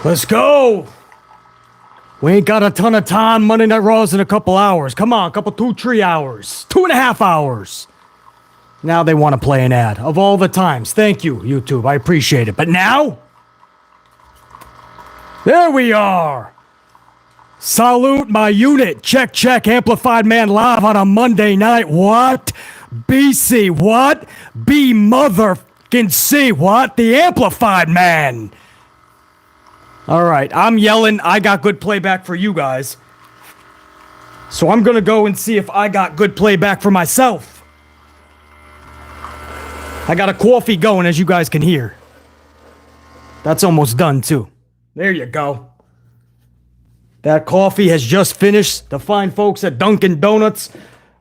Let's go. We ain't got a ton of time. Monday Night Raw's in a couple hours. Come on, 3 hours. 2.5 hours. Now they want to play an ad. Of all the times. Thank you, YouTube. I appreciate it. But now? There we are. Salute my unit. Check, check. Amplified Man live on a Monday night. What? BC. What? B motherfucking C. What? The Amplified Man. All right. I'm yelling. I got good playback for you guys. So I'm going to go and see if I got good playback for myself. I got a coffee going, as you guys can hear. That's almost done, too. There you go. That coffee has just finished. The fine folks at Dunkin' Donuts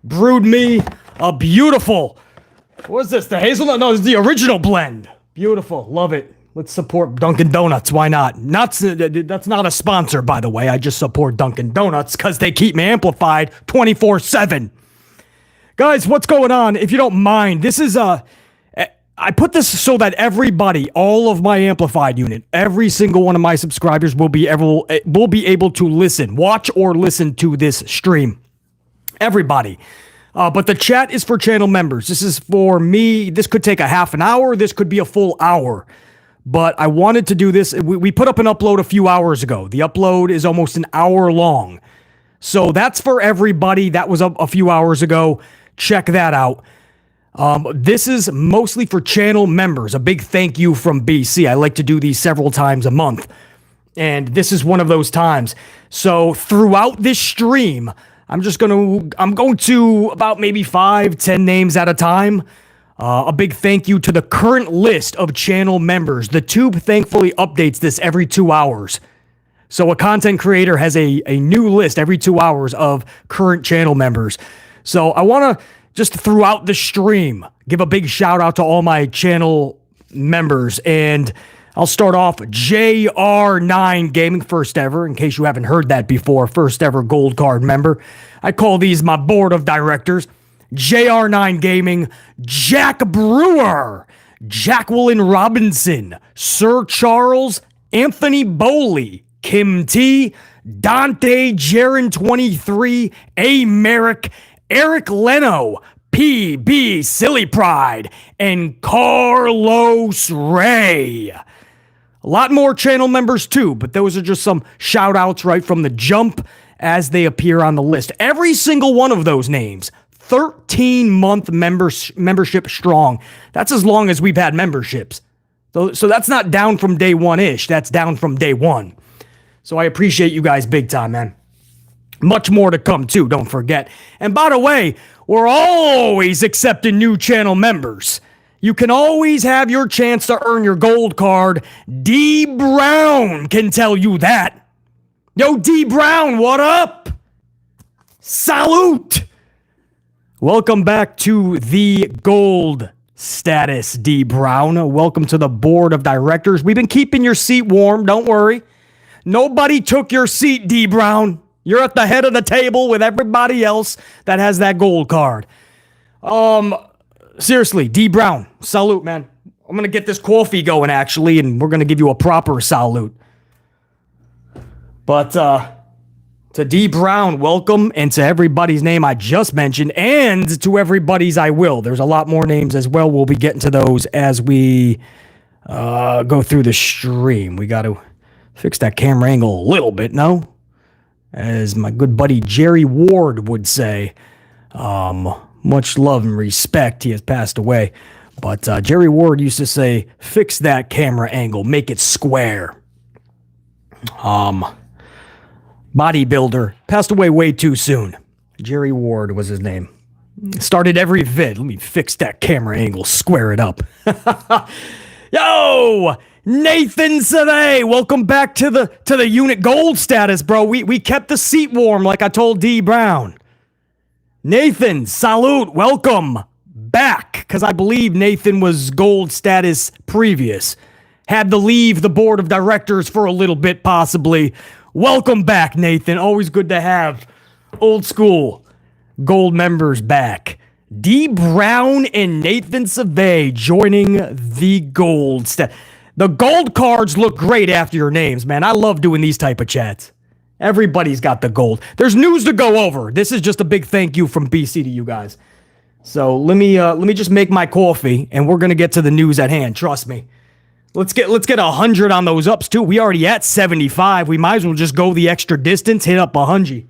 brewed me a beautiful... What's this? The hazelnut? No, it's the original blend. Beautiful. Love it. Let's support Dunkin' Donuts. Why not? That's not a sponsor, by the way. I just support Dunkin' Donuts because they keep me amplified 24/7. Guys, what's going on? If you don't mind, this is I put this so that everybody, all of my amplified unit, every single one of my subscribers will be able to listen, watch or listen to this stream. Everybody. But the chat is for channel members. This is for me. This could take a half an hour. This could be a full hour. But I wanted to do this. We put up an upload a few hours ago. The upload is almost an hour long. So that's for everybody. That was up a few hours ago. Check that out. This is mostly for channel members. A big thank you from BC. I like to do these several times a month. And this is one of those times. So throughout this stream, I'm going to about maybe 5-10 names at a time. A big thank you to the current list of channel members. The tube thankfully updates this every 2 hours. So a content creator has a new list every 2 hours of current channel members. So I want to just throughout the stream give a big shout out to all my channel members. And I'll start off JR9 Gaming, first ever, in case you haven't heard that before, first ever gold card member. I call these my board of directors. JR9 Gaming, Jack Brewer, Jacqueline Robinson, Sir Charles, Anthony Bowley, Kim T, Dante Jaron 23, A Merrick, Eric Leno, PB Silly Pride, and Carlos Ray. A lot more channel members too, but those are just some shout outs right from the jump as they appear on the list. Every single one of those names, 13-month membership strong. That's as long as we've had memberships. So that's not down from day one-ish. That's down from day one. So I appreciate you guys big time, man. Much more to come, too, don't forget. And by the way, we're always accepting new channel members. You can always have your chance to earn your gold card. D Brown can tell you that. Yo, D Brown, what up? Salute! Welcome back to the gold status, D Brown. Welcome to the board of directors. We've been keeping your seat warm, don't worry. Nobody took your seat, D Brown. You're at the head of the table with everybody else that has that gold card. Seriously, D Brown, salute, man. I'm going to get this coffee going, actually, and we're going to give you a proper salute. But, to D Brown, welcome, and to everybody's name I just mentioned, and to everybody's I will. There's a lot more names as well. We'll be getting to those as we go through the stream. We got to fix that camera angle a little bit, no? As my good buddy Jerry Ward would say. Much love and respect. He has passed away. But Jerry Ward used to say, fix that camera angle, make it square. Bodybuilder, passed away way too soon. Jerry Ward was his name. Started every vid. Let me fix that camera angle, square it up. Yo, Nathan Savay, welcome back to the unit gold status, bro. We kept the seat warm like I told D Brown. Nathan, salute, welcome back, because I believe Nathan was gold status previous. Had to leave the board of directors for a little bit, possibly. Welcome back, Nathan. Always good to have old school gold members back. D Brown and Nathan Savay joining the gold status. The gold cards look great after your names, man. I love doing these type of chats. Everybody's got the gold. There's news to go over. This is just a big thank you from BC to you guys. So let me just make my coffee, and we're gonna get to the news at hand. Trust me. Let's get 100 on those ups too. We already at 75. We might as well just go the extra distance, hit up 100.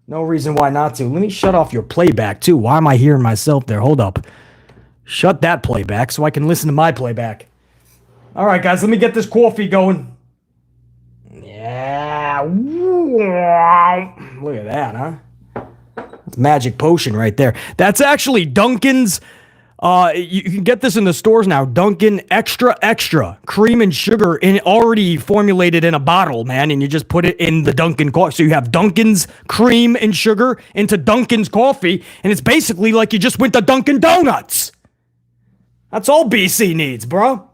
No reason why not to. Let me shut off your playback too. Why am I hearing myself there? Hold up. Shut that playback so I can listen to my playback. All right, guys, let me get this coffee going. Yeah. Look at that, huh? That's magic potion right there. That's actually Dunkin's. You can get this in the stores now. Dunkin' extra cream and sugar already formulated in a bottle, man. And you just put it in the Dunkin' coffee. So you have Dunkin's cream and sugar into Dunkin's coffee. And it's basically like you just went to Dunkin' Donuts. That's all BC needs, bro.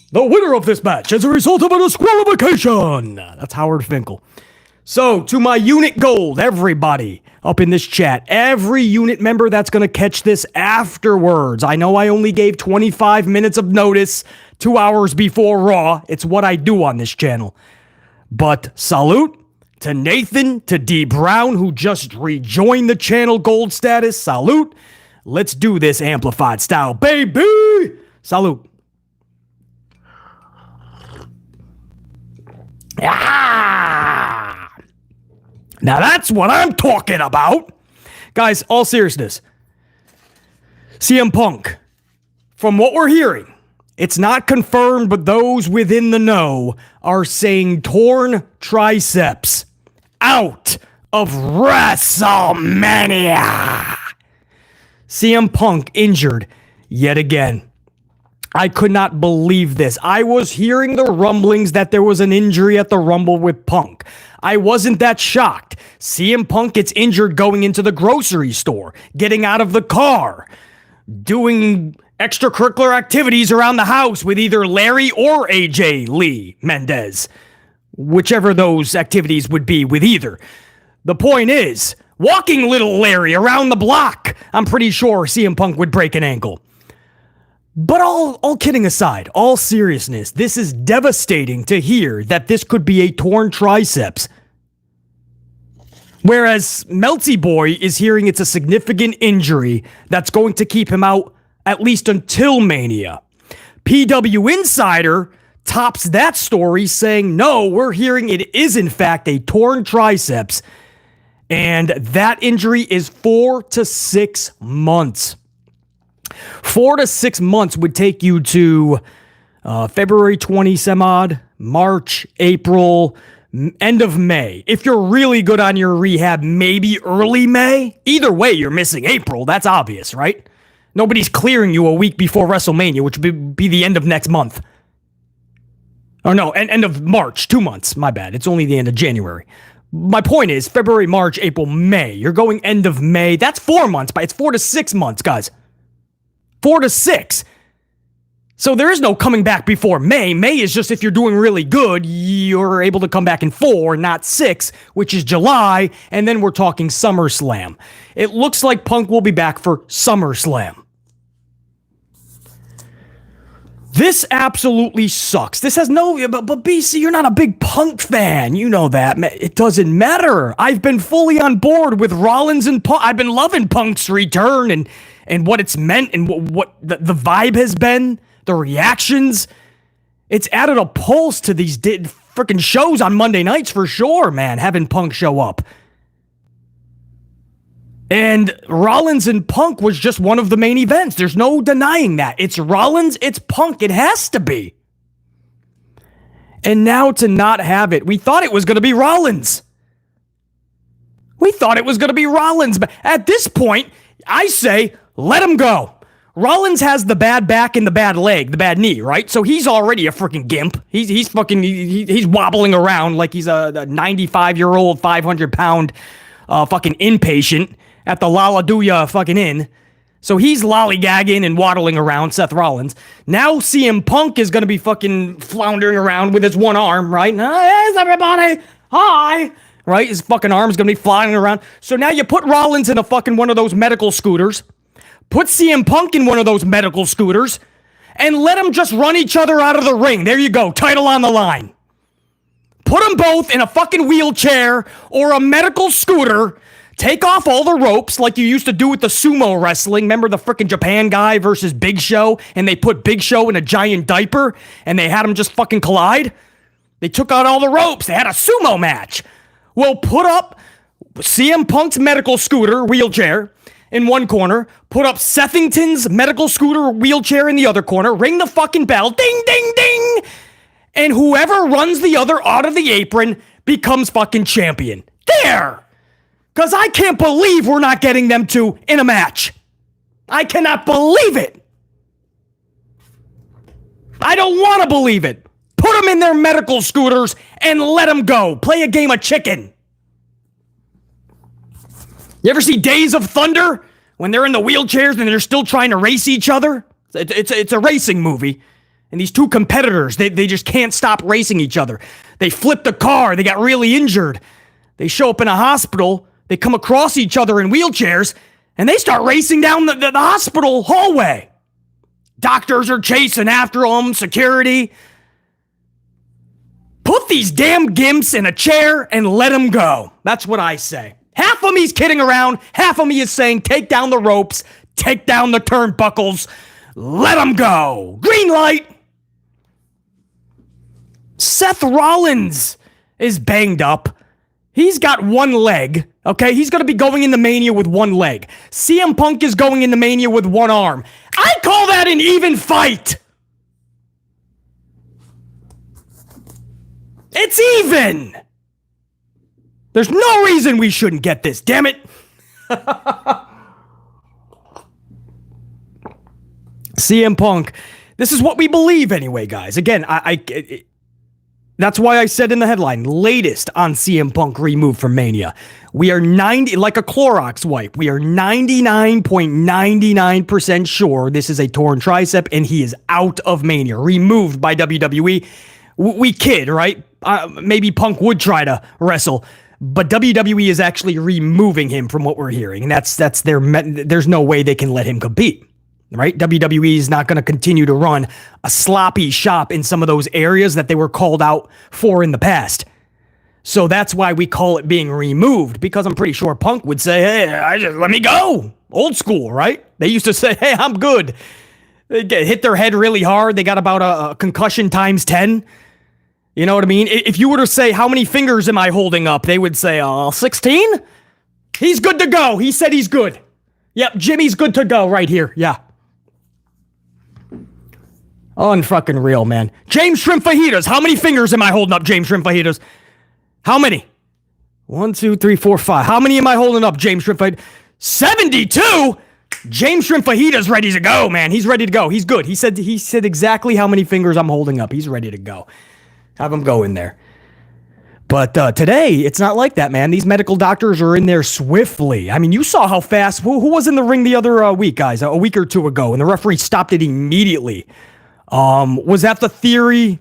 The winner of this match as a result of a disqualification. That's Howard Finkel. So, to my unit gold, everybody up in this chat, every unit member that's going to catch this afterwards. I know I only gave 25 minutes of notice 2 hours before Raw. It's what I do on this channel. But salute to Nathan, to D Brown, who just rejoined the channel gold status. Salute. Let's do this amplified style, baby. Salute. Ah! Now that's what I'm talking about. Guys, all seriousness. CM Punk, from what we're hearing, it's not confirmed, but those within the know are saying torn triceps out of WrestleMania. CM Punk injured yet again. I could not believe this. I was hearing the rumblings that there was an injury at the Rumble with Punk. I wasn't that shocked. CM Punk gets injured going into the grocery store, getting out of the car, doing extracurricular activities around the house with either Larry or AJ Lee Mendez, whichever those activities would be with either. The point is, walking little Larry around the block, I'm pretty sure CM Punk would break an ankle. But all kidding aside, all seriousness, this is devastating to hear that this could be a torn triceps. Whereas Melty Boy is hearing it's a significant injury that's going to keep him out at least until Mania. PW Insider tops that story saying, no, we're hearing it is in fact a torn triceps, and that injury is 4 to 6 months. 4 to 6 months would take you to February 20 some odd, March, April, end of May. If you're really good on your rehab, maybe early May. Either way, you're missing April. That's obvious, right? Nobody's clearing you a week before WrestleMania, which would be the end of next month. Oh no, end of March, 2 months. My bad. It's only the end of January. My point is February, March, April, May. You're going end of May. That's 4 months, but it's 4 to 6 months, guys. 4 to 6. So there is no coming back before May. May is just if you're doing really good, you're able to come back in 4, not 6, which is July, and then we're talking SummerSlam. It looks like Punk will be back for SummerSlam. This absolutely sucks. This has no... But BC, you're not a big Punk fan. You know that. It doesn't matter. I've been fully on board with Rollins and Punk. I've been loving Punk's return and what it's meant and what the vibe has been, the reactions. It's added a pulse to these freaking shows on Monday nights for sure, man, having Punk show up. And Rollins and Punk was just one of the main events. There's no denying that. It's Rollins, it's Punk. It has to be. And now to not have it. We thought it was going to be Rollins. But at this point, I say, let him go. Rollins has the bad back and the bad leg, the bad knee, right? So he's already a freaking gimp. He's wobbling around like he's a 95-year-old, 500-pound fucking inpatient at the Lalladuya fucking inn. So he's lollygagging and waddling around, Seth Rollins. Now CM Punk is going to be fucking floundering around with his one arm, right? Hey, everybody, hi. Right? His fucking arm's going to be flying around. So now you put Rollins in a fucking one of those medical scooters. Put CM Punk in one of those medical scooters and let them just run each other out of the ring. There you go. Title on the line. Put them both in a fucking wheelchair or a medical scooter. Take off all the ropes like you used to do with the sumo wrestling. Remember the frickin' Japan guy versus Big Show? And they put Big Show in a giant diaper and they had him just fucking collide? They took out all the ropes. They had a sumo match. Well, put up CM Punk's medical scooter, wheelchair, in one corner. Put up Sethington's medical scooter, wheelchair in the other corner. Ring the fucking bell. Ding, ding, ding. And whoever runs the other out of the apron becomes fucking champion. There. Because I can't believe we're not getting them two in a match. I cannot believe it. I don't want to believe it. Put them in their medical scooters and let them go. Play a game of chicken. You ever see Days of Thunder? When they're in the wheelchairs and they're still trying to race each other? It's a racing movie. And these two competitors, they just can't stop racing each other. They flipped a car. They got really injured. They show up in a hospital. They come across each other in wheelchairs. And they start racing down the hospital hallway. Doctors are chasing after them. Security. Put these damn gimps in a chair and let them go. That's what I say. Half of me is kidding around. Half of me is saying take down the ropes. Take down the turnbuckles. Let them go. Green light. Seth Rollins is banged up. He's got one leg. Okay, he's going to be going into Mania with one leg. CM Punk is going into Mania with one arm. I call that an even fight. It's even. There's no reason we shouldn't get this, damn it. CM Punk, this is what we believe anyway, guys. Again, that's why I said in the headline, latest on CM Punk removed from Mania. We are 90, like a Clorox wipe, we are 99.99% sure this is a torn tricep and he is out of Mania, removed by WWE. We kid, right? Maybe Punk would try to wrestle, but WWE is actually removing him from what we're hearing. And that's there's no way they can let him compete. Right? WWE is not going to continue to run a sloppy shop in some of those areas that they were called out for in the past. So that's why we call it being removed, because I'm pretty sure Punk would say, hey, let me go. Old school, right? They used to say, hey, I'm good. They hit their head really hard. They got about a concussion times 10. You know what I mean? If you were to say, how many fingers am I holding up? They would say, 16? He's good to go. He said he's good. Yep, Jimmy's good to go right here. Yeah. Unfucking real, man. James Shrimp Fajitas. How many fingers am I holding up, James Shrimp Fajitas? How many? 1, 2, 3, 4, 5. How many am I holding up, James Shrimp Fajitas? 72? James Shrimp Fajitas ready to go, man. He's ready to go. He's good. He said exactly how many fingers I'm holding up. He's ready to go. Have him go in there. But today, it's not like that, man. These medical doctors are in there swiftly. I mean, you saw how fast. Who was in the ring the other week, guys? A week or two ago, and the referee stopped it immediately. Was that the Theory?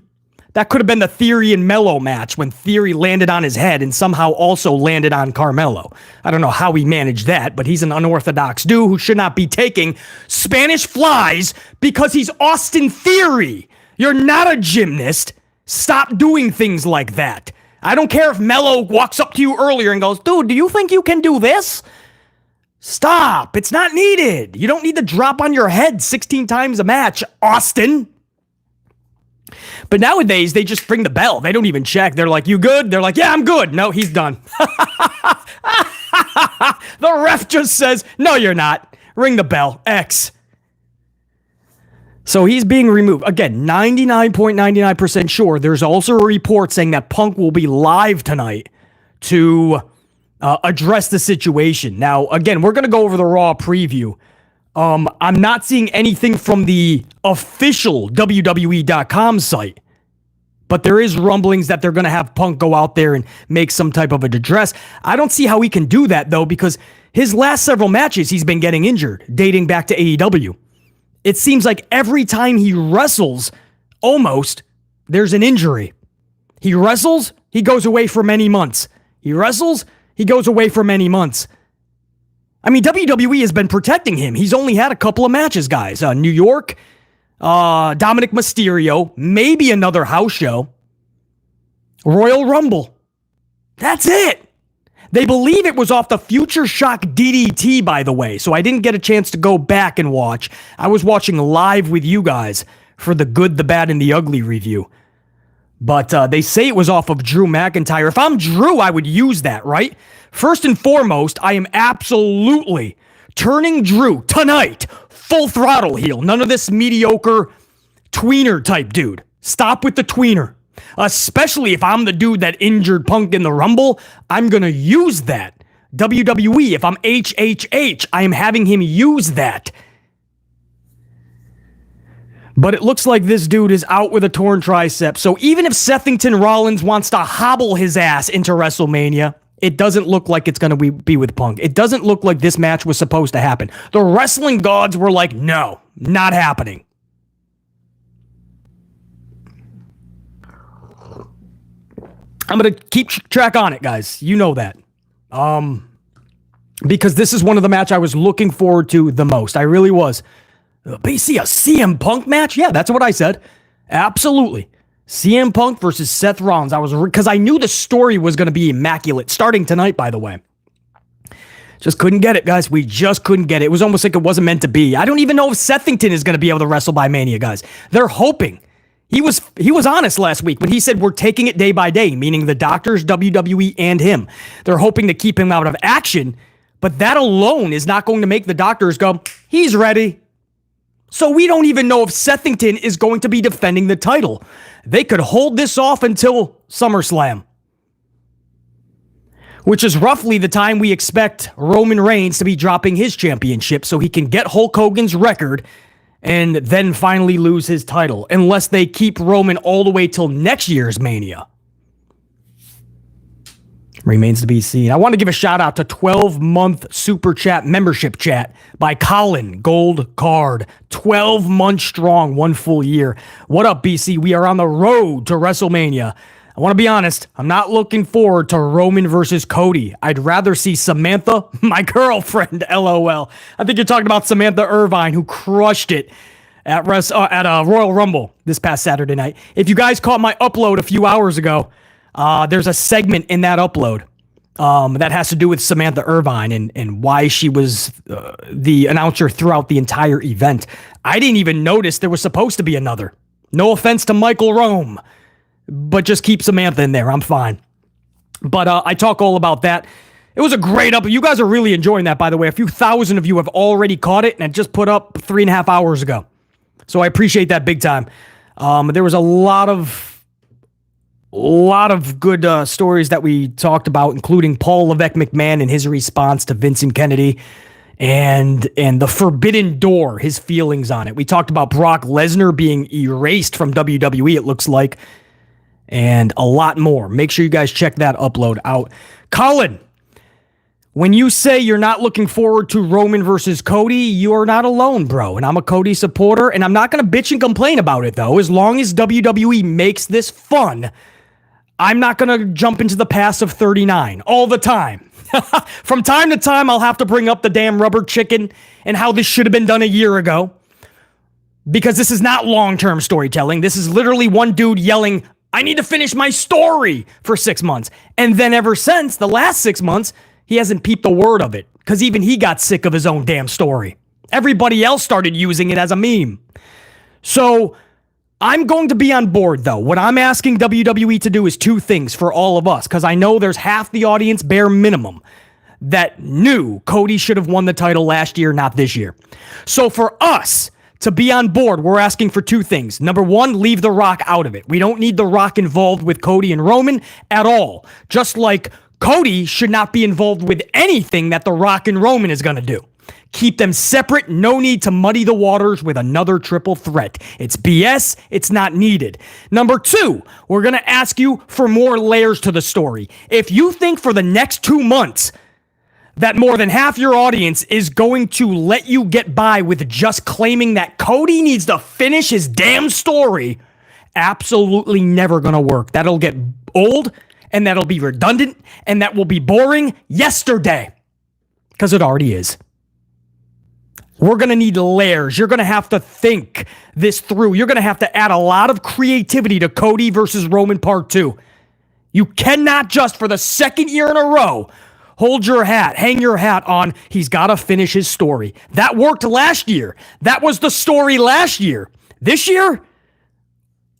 That could have been the Theory and Mello match when Theory landed on his head and somehow also landed on Carmelo. I don't know how he managed that, but he's an unorthodox dude who should not be taking Spanish flies because he's Austin Theory. You're not a gymnast. Stop doing things like that. I don't care if Mello walks up to you earlier and goes, dude, do you think you can do this? Stop. It's not needed. You don't need to drop on your head 16 times a match, Austin. But nowadays, they just ring the bell. They don't even check. They're like, you good? They're like, yeah, I'm good. No, he's done. The ref just says, no, you're not. Ring the bell. X. So he's being removed. Again, 99.99% sure. There's also a report saying that Punk will be live tonight to address the situation. Now, again, we're going to go over the Raw preview. I'm not seeing anything from the official WWE.com site, but there is rumblings that they're going to have Punk go out there and make some type of an address. I don't see how he can do that, though, because his last several matches, he's been getting injured, dating back to AEW. It seems like every time he wrestles, almost, there's an injury. He wrestles, he goes away for many months. He wrestles, he goes away for many months. I mean, WWE has been protecting him. He's only had a couple of matches, guys. New York, Dominic Mysterio, maybe another house show, Royal Rumble. That's it. They believe it was off the Future Shock DDT, by the way, so I didn't get a chance to go back and watch. I was watching live with you guys for the Good, the Bad, and the Ugly review. But they say it was off of Drew McIntyre. If I'm Drew, I would use that, right? First and foremost, I am absolutely turning Drew tonight full throttle heel. None of this mediocre tweener type dude. Stop with the tweener. Especially if I'm the dude that injured Punk in the Rumble, I'm going to use that. WWE, if I'm HHH, I am having him use that. But it looks like this dude is out with a torn tricep. So even if Sethington Rollins wants to hobble his ass into WrestleMania, it doesn't look like it's going to be with Punk. It doesn't look like this match was supposed to happen. The wrestling gods were like, no, not happening. I'm going to keep track on it, guys. You know that. Because this is one of the match I was looking forward to the most. I really was. BC, a CM Punk match? Yeah, that's what I said. Absolutely. CM Punk versus Seth Rollins. Because I knew the story was going to be immaculate. Starting tonight, by the way. Just couldn't get it, guys. We just couldn't get it. It was almost like it wasn't meant to be. I don't even know if Sethington is going to be able to wrestle by Mania, guys. They're hoping. He was honest last week when he said we're taking it day by day, meaning the doctors, WWE, and him. They're hoping to keep him out of action, but that alone is not going to make the doctors go, he's ready. So we don't even know if Sethington is going to be defending the title. They could hold this off until SummerSlam, which is roughly the time we expect Roman Reigns to be dropping his championship so he can get Hulk Hogan's record and then finally lose his title, unless they keep Roman all the way till next year's Mania. Remains to be seen. I want to give a shout out to 12-month super chat membership chat by Colin Gold Card. 12 months strong, 1 full year. What up, BC? We are on the road to WrestleMania. I want to be honest, I'm not looking forward to Roman versus Cody. I'd rather see Samantha, my girlfriend, LOL. I think you're talking about Samantha Irvine, who crushed it at Royal Rumble this past Saturday night. If you guys caught my upload a few hours ago, there's a segment in that upload that has to do with Samantha Irvine and why she was the announcer throughout the entire event. I didn't even notice there was supposed to be another. No offense to Michael Rome, but just keep Samantha in there. I'm fine. But I talk all about that. It was a great upload. You guys are really enjoying that, by the way. A few thousand of you have already caught it, and it just put up 3.5 hours ago. So I appreciate that big time. There was a lot of good stories that we talked about, including Paul Levesque McMahon and his response to Vincent Kennedy and the Forbidden Door, his feelings on it. We talked about Brock Lesnar being erased from WWE, it looks like, and a lot more. Make sure you guys check that upload out. Colin, when you say you're not looking forward to Roman versus Cody, you're not alone, bro. And I'm a Cody supporter, and I'm not going to bitch and complain about it, though. As long as WWE makes this fun, I'm not going to jump into the past of 39 all the time. From time to time, I'll have to bring up the damn rubber chicken and how this should have been done a year ago. Because this is not long-term storytelling. This is literally one dude yelling, I need to finish my story for 6 months. And then ever since the last 6 months, he hasn't peeped a word of it. Because even he got sick of his own damn story. Everybody else started using it as a meme. So I'm going to be on board, though. What I'm asking WWE to do is 2 things for all of us, because I know there's half the audience, bare minimum, that knew Cody should have won the title last year, not this year. So for us to be on board, we're asking for 2 things. Number 1, leave The Rock out of it. We don't need The Rock involved with Cody and Roman at all. Just like Cody should not be involved with anything that The Rock and Roman is going to do. Keep them separate. No need to muddy the waters with another triple threat. It's BS. It's not needed. Number 2, we're going to ask you for more layers to the story. If you think for the next 2 months that more than half your audience is going to let you get by with just claiming that Cody needs to finish his damn story, absolutely never going to work. That'll get old, and that'll be redundant, and that will be boring yesterday. Because it already is. We're going to need layers. You're going to have to think this through. You're going to have to add a lot of creativity to Cody versus Roman Part 2. You cannot just, for the second year in a row, hang your hat on, he's got to finish his story. That worked last year. That was the story last year. This year,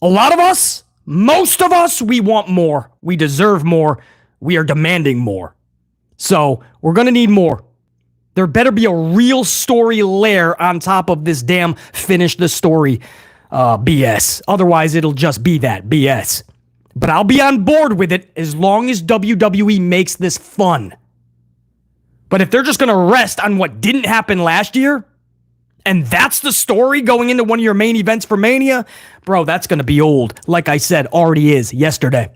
a lot of us, most of us, we want more. We deserve more. We are demanding more. So we're going to need more. There better be a real story layer on top of this damn finish the story BS. Otherwise, it'll just be that BS. But I'll be on board with it as long as WWE makes this fun. But if they're just going to rest on what didn't happen last year, and that's the story going into one of your main events for Mania, bro, that's going to be old. Like I said, already is yesterday.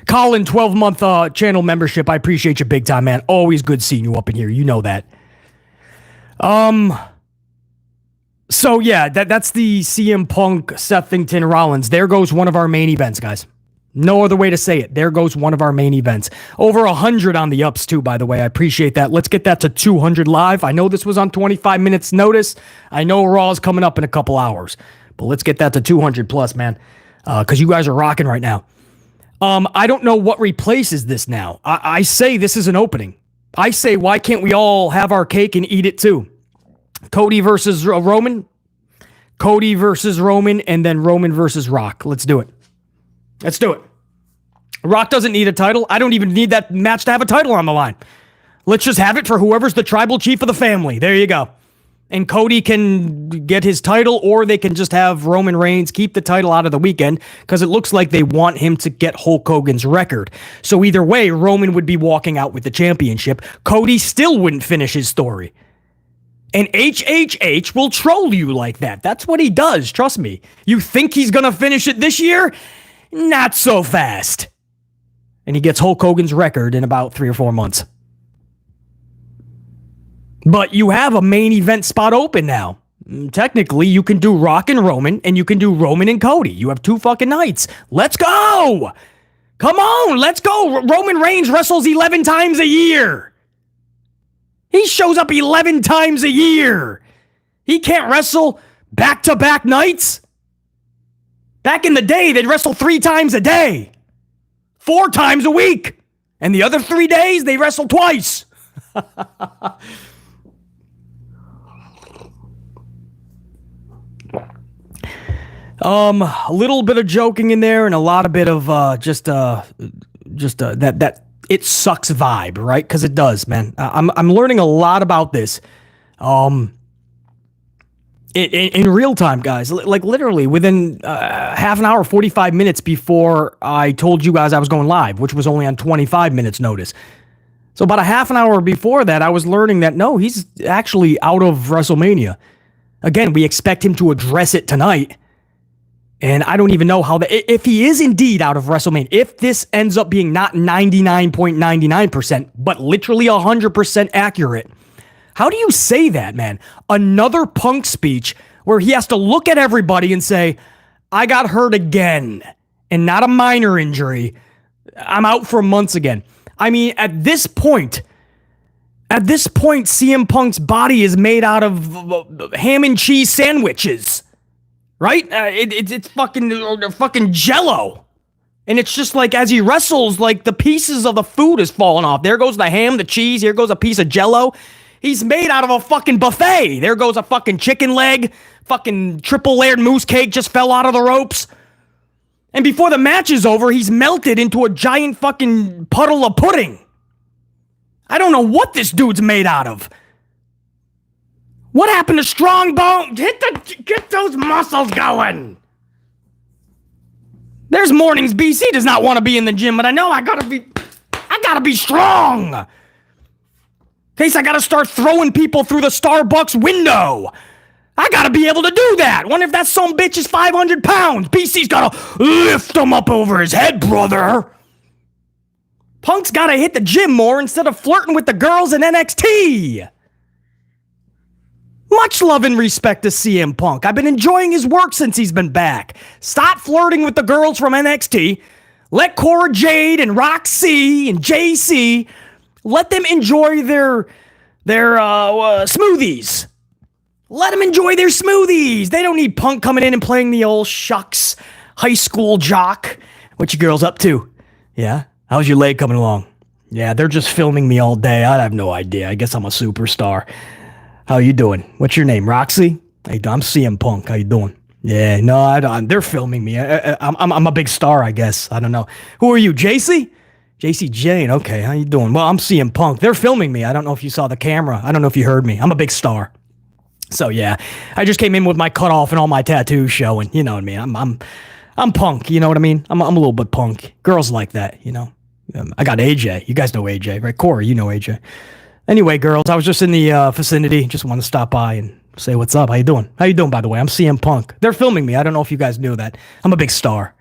Colin, 12-month channel membership. I appreciate you big time, man. Always good seeing you up in here. You know that. So, yeah, that's the CM Punk, Sethington, Rollins. There goes one of our main events, guys. No other way to say it. There goes one of our main events. Over 100 on the ups, too, by the way. I appreciate that. Let's get that to 200 live. I know this was on 25 minutes notice. I know Raw's coming up in a couple hours. But let's get that to 200 plus, man. Because you guys are rocking right now. I don't know what replaces this now. I say this is an opening. I say, why can't we all have our cake and eat it too? Cody versus Roman. Cody versus Roman, and then Roman versus Rock. Let's do it. Let's do it. Rock doesn't need a title. I don't even need that match to have a title on the line. Let's just have it for whoever's the tribal chief of the family. There you go. And Cody can get his title, or they can just have Roman Reigns keep the title out of the weekend, because it looks like they want him to get Hulk Hogan's record. So either way, Roman would be walking out with the championship. Cody still wouldn't finish his story. And HHH will troll you like that. That's what he does, trust me. You think he's going to finish it this year? Not so fast. And he gets Hulk Hogan's record in about 3 or 4 months. But you have a main event spot open now. Technically, you can do Rock and Roman, and you can do Roman and Cody. You have 2 fucking nights. Let's go! Come on, let's go! Roman Reigns wrestles 11 times a year. He shows up 11 times a year. He can't wrestle back-to-back nights. Back in the day, they'd wrestle 3 times a day. 4 times a week. And the other 3 days, they wrestle twice. A little bit of joking in there and a lot of bit of that it sucks vibe, right? Because it does, man. I'm learning a lot about this. In real time, guys. Like literally within half an hour, 45 minutes before I told you guys I was going live, which was only on 25 minutes notice. So about a half an hour before that, I was learning that no, he's actually out of WrestleMania. Again, we expect him to address it tonight. And I don't even know how if he is indeed out of WrestleMania, if this ends up being not 99.99%, but literally 100% accurate, how do you say that, man? Another Punk speech where he has to look at everybody and say, I got hurt again, and not a minor injury. I'm out for months again. I mean, at this point, CM Punk's body is made out of ham and cheese sandwiches. Right? It's fucking jello. And it's just like as he wrestles, like the pieces of the food is falling off. There goes the ham, the cheese. Here goes a piece of jello. He's made out of a fucking buffet. There goes a fucking chicken leg. Fucking triple layered moose cake just fell out of the ropes. And before the match is over, he's melted into a giant fucking puddle of pudding. I don't know what this dude's made out of. What happened to strong bone? Get those muscles going. There's mornings BC does not want to be in the gym, but I know I gotta be strong. In case I gotta start throwing people through the Starbucks window. I gotta be able to do that. Wonder if that son bitch is 500 pounds. BC's gotta lift him up over his head, brother. Punk's gotta hit the gym more instead of flirting with the girls in NXT. Much love and respect to CM Punk. I've been enjoying his work since he's been back. Stop flirting with the girls from NXT. Let Cora Jade and Roxy and JC, let them enjoy their their smoothies. Let them enjoy their smoothies. They don't need Punk coming in and playing the old shucks high school jock. What you girls up to? Yeah? How's your leg coming along? Yeah, they're just filming me all day. I have no idea. I guess I'm a superstar. How you doing? What's your name? Roxy? Hey, I'm CM Punk. How you doing? Yeah, no, I don't. They're filming me. I'm a big star, I guess. I don't know. Who are you, JC? JC Jane. Okay, how you doing? Well, I'm CM Punk. They're filming me. I don't know if you saw the camera. I don't know if you heard me. I'm a big star. So yeah, I just came in with my cutoff and all my tattoos showing. You know what I mean? I'm Punk. You know what I mean? I'm a little bit punk. Girls like that, you know. I got AJ. You guys know AJ, right? Corey, you know AJ. Anyway, girls, I was just in the vicinity. Just want to stop by and say what's up. How you doing? How you doing, by the way? I'm CM Punk. They're filming me. I don't know if you guys knew that. I'm a big star.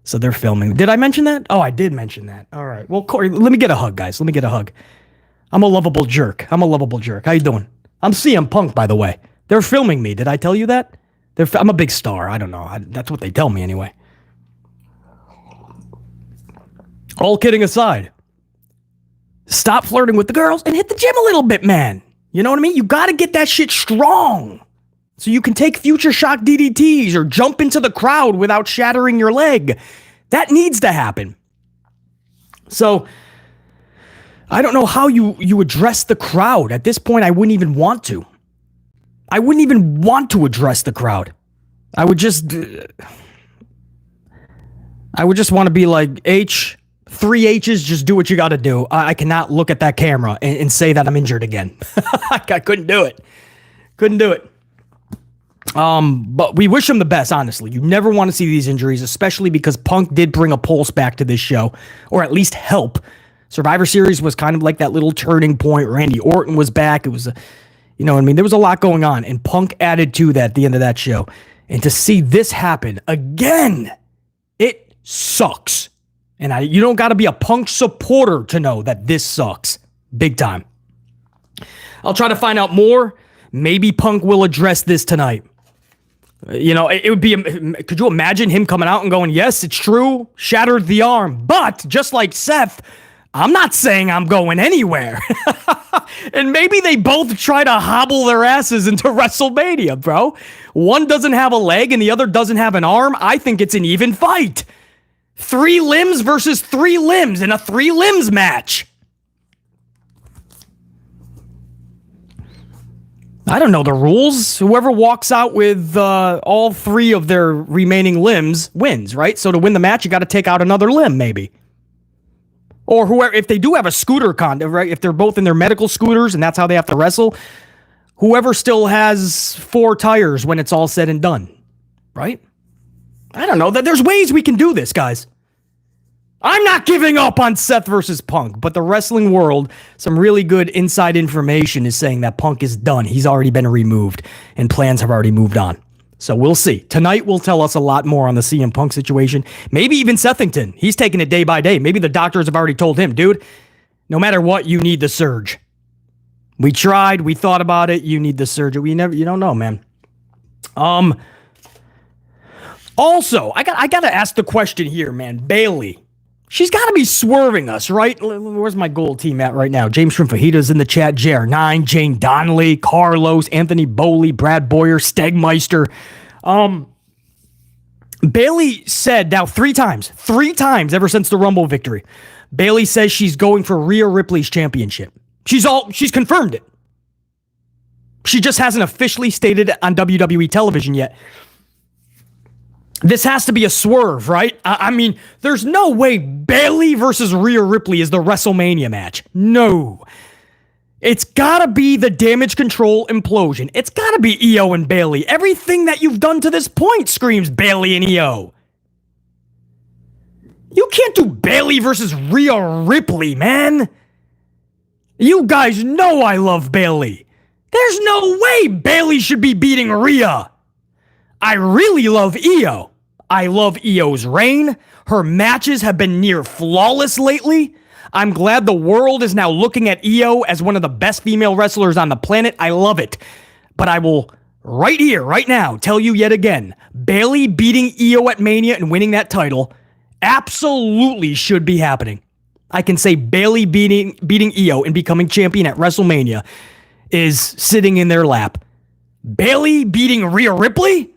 So they're filming. Did I mention that? Oh, I did mention that. All right. Well, Corey, let me get a hug, guys. Let me get a hug. I'm a lovable jerk. How you doing? I'm CM Punk, by the way. They're filming me. Did I tell you that? I'm a big star. I don't know. That's what they tell me anyway. All kidding aside, stop flirting with the girls and hit the gym a little bit, man. You know what I mean? You got to get that shit strong so you can take future shock DDTs or jump into the crowd without shattering your leg. That needs to happen. So I don't know how you address the crowd. At this point, I wouldn't even want to. I wouldn't even want to address the crowd. I would just want to be like, three H's, just do what you got to do. I cannot look at that camera and say that I'm injured again. I couldn't do it. But we wish him the best, honestly. You never want to see these injuries, especially because Punk did bring a pulse back to this show, or at least help. Survivor Series was kind of like that little turning point. Randy Orton was back. It was, you know what I mean? There was a lot going on, and Punk added to that at the end of that show. And to see this happen again, it sucks. And you don't got to be a Punk supporter to know that this sucks. Big time. I'll try to find out more. Maybe Punk will address this tonight. You know, it would be... Could you imagine him coming out and going, yes, it's true, shattered the arm. But, just like Seth, I'm not saying I'm going anywhere. And maybe they both try to hobble their asses into WrestleMania, bro. One doesn't have a leg and the other doesn't have an arm. I think it's an even fight. 3 limbs versus 3 limbs in a 3 limbs match. I don't know the rules. Whoever walks out with all 3 of their remaining limbs wins, right? So to win the match, you got to take out another limb, maybe. Or whoever, if they do have a scooter right? If they're both in their medical scooters and that's how they have to wrestle, whoever still has 4 tires when it's all said and done, right? I don't know. There's ways we can do this, guys. I'm not giving up on Seth versus Punk, but the wrestling world, some really good inside information is saying that Punk is done. He's already been removed, and plans have already moved on. So we'll see. Tonight will tell us a lot more on the CM Punk situation. Maybe even Sethington. He's taking it day by day. Maybe the doctors have already told him, dude, no matter what, you need the surge. We tried. We thought about it. You need the surge. You don't know, man. Also, I got to ask the question here, man. Bayley. She's got to be swerving us, right? Where's my gold team at right now? James Shrimfajita's in the chat. JR9, Jane Donnelly, Carlos, Anthony Boley, Brad Boyer, Stegmeister. Bayley said now 3 times ever since the Rumble victory. Bayley says she's going for Rhea Ripley's championship. She's confirmed it. She just hasn't officially stated it on WWE television yet. This has to be a swerve, right? I mean, there's no way Bayley versus Rhea Ripley is the WrestleMania match. No. It's gotta be the Damage Control implosion. It's gotta be Io and Bayley. Everything that you've done to this point screams Bayley and Io. You can't do Bayley versus Rhea Ripley, man. You guys know I love Bayley. There's no way Bayley should be beating Rhea. I really love Io. I love Io's reign. Her matches have been near flawless lately. I'm glad the world is now looking at Io as one of the best female wrestlers on the planet. I love it. But I will, right here, right now, tell you yet again, Bayley beating Io at Mania and winning that title absolutely should be happening. I can say Bayley beating Io and becoming champion at WrestleMania is sitting in their lap? Bayley beating Rhea Ripley?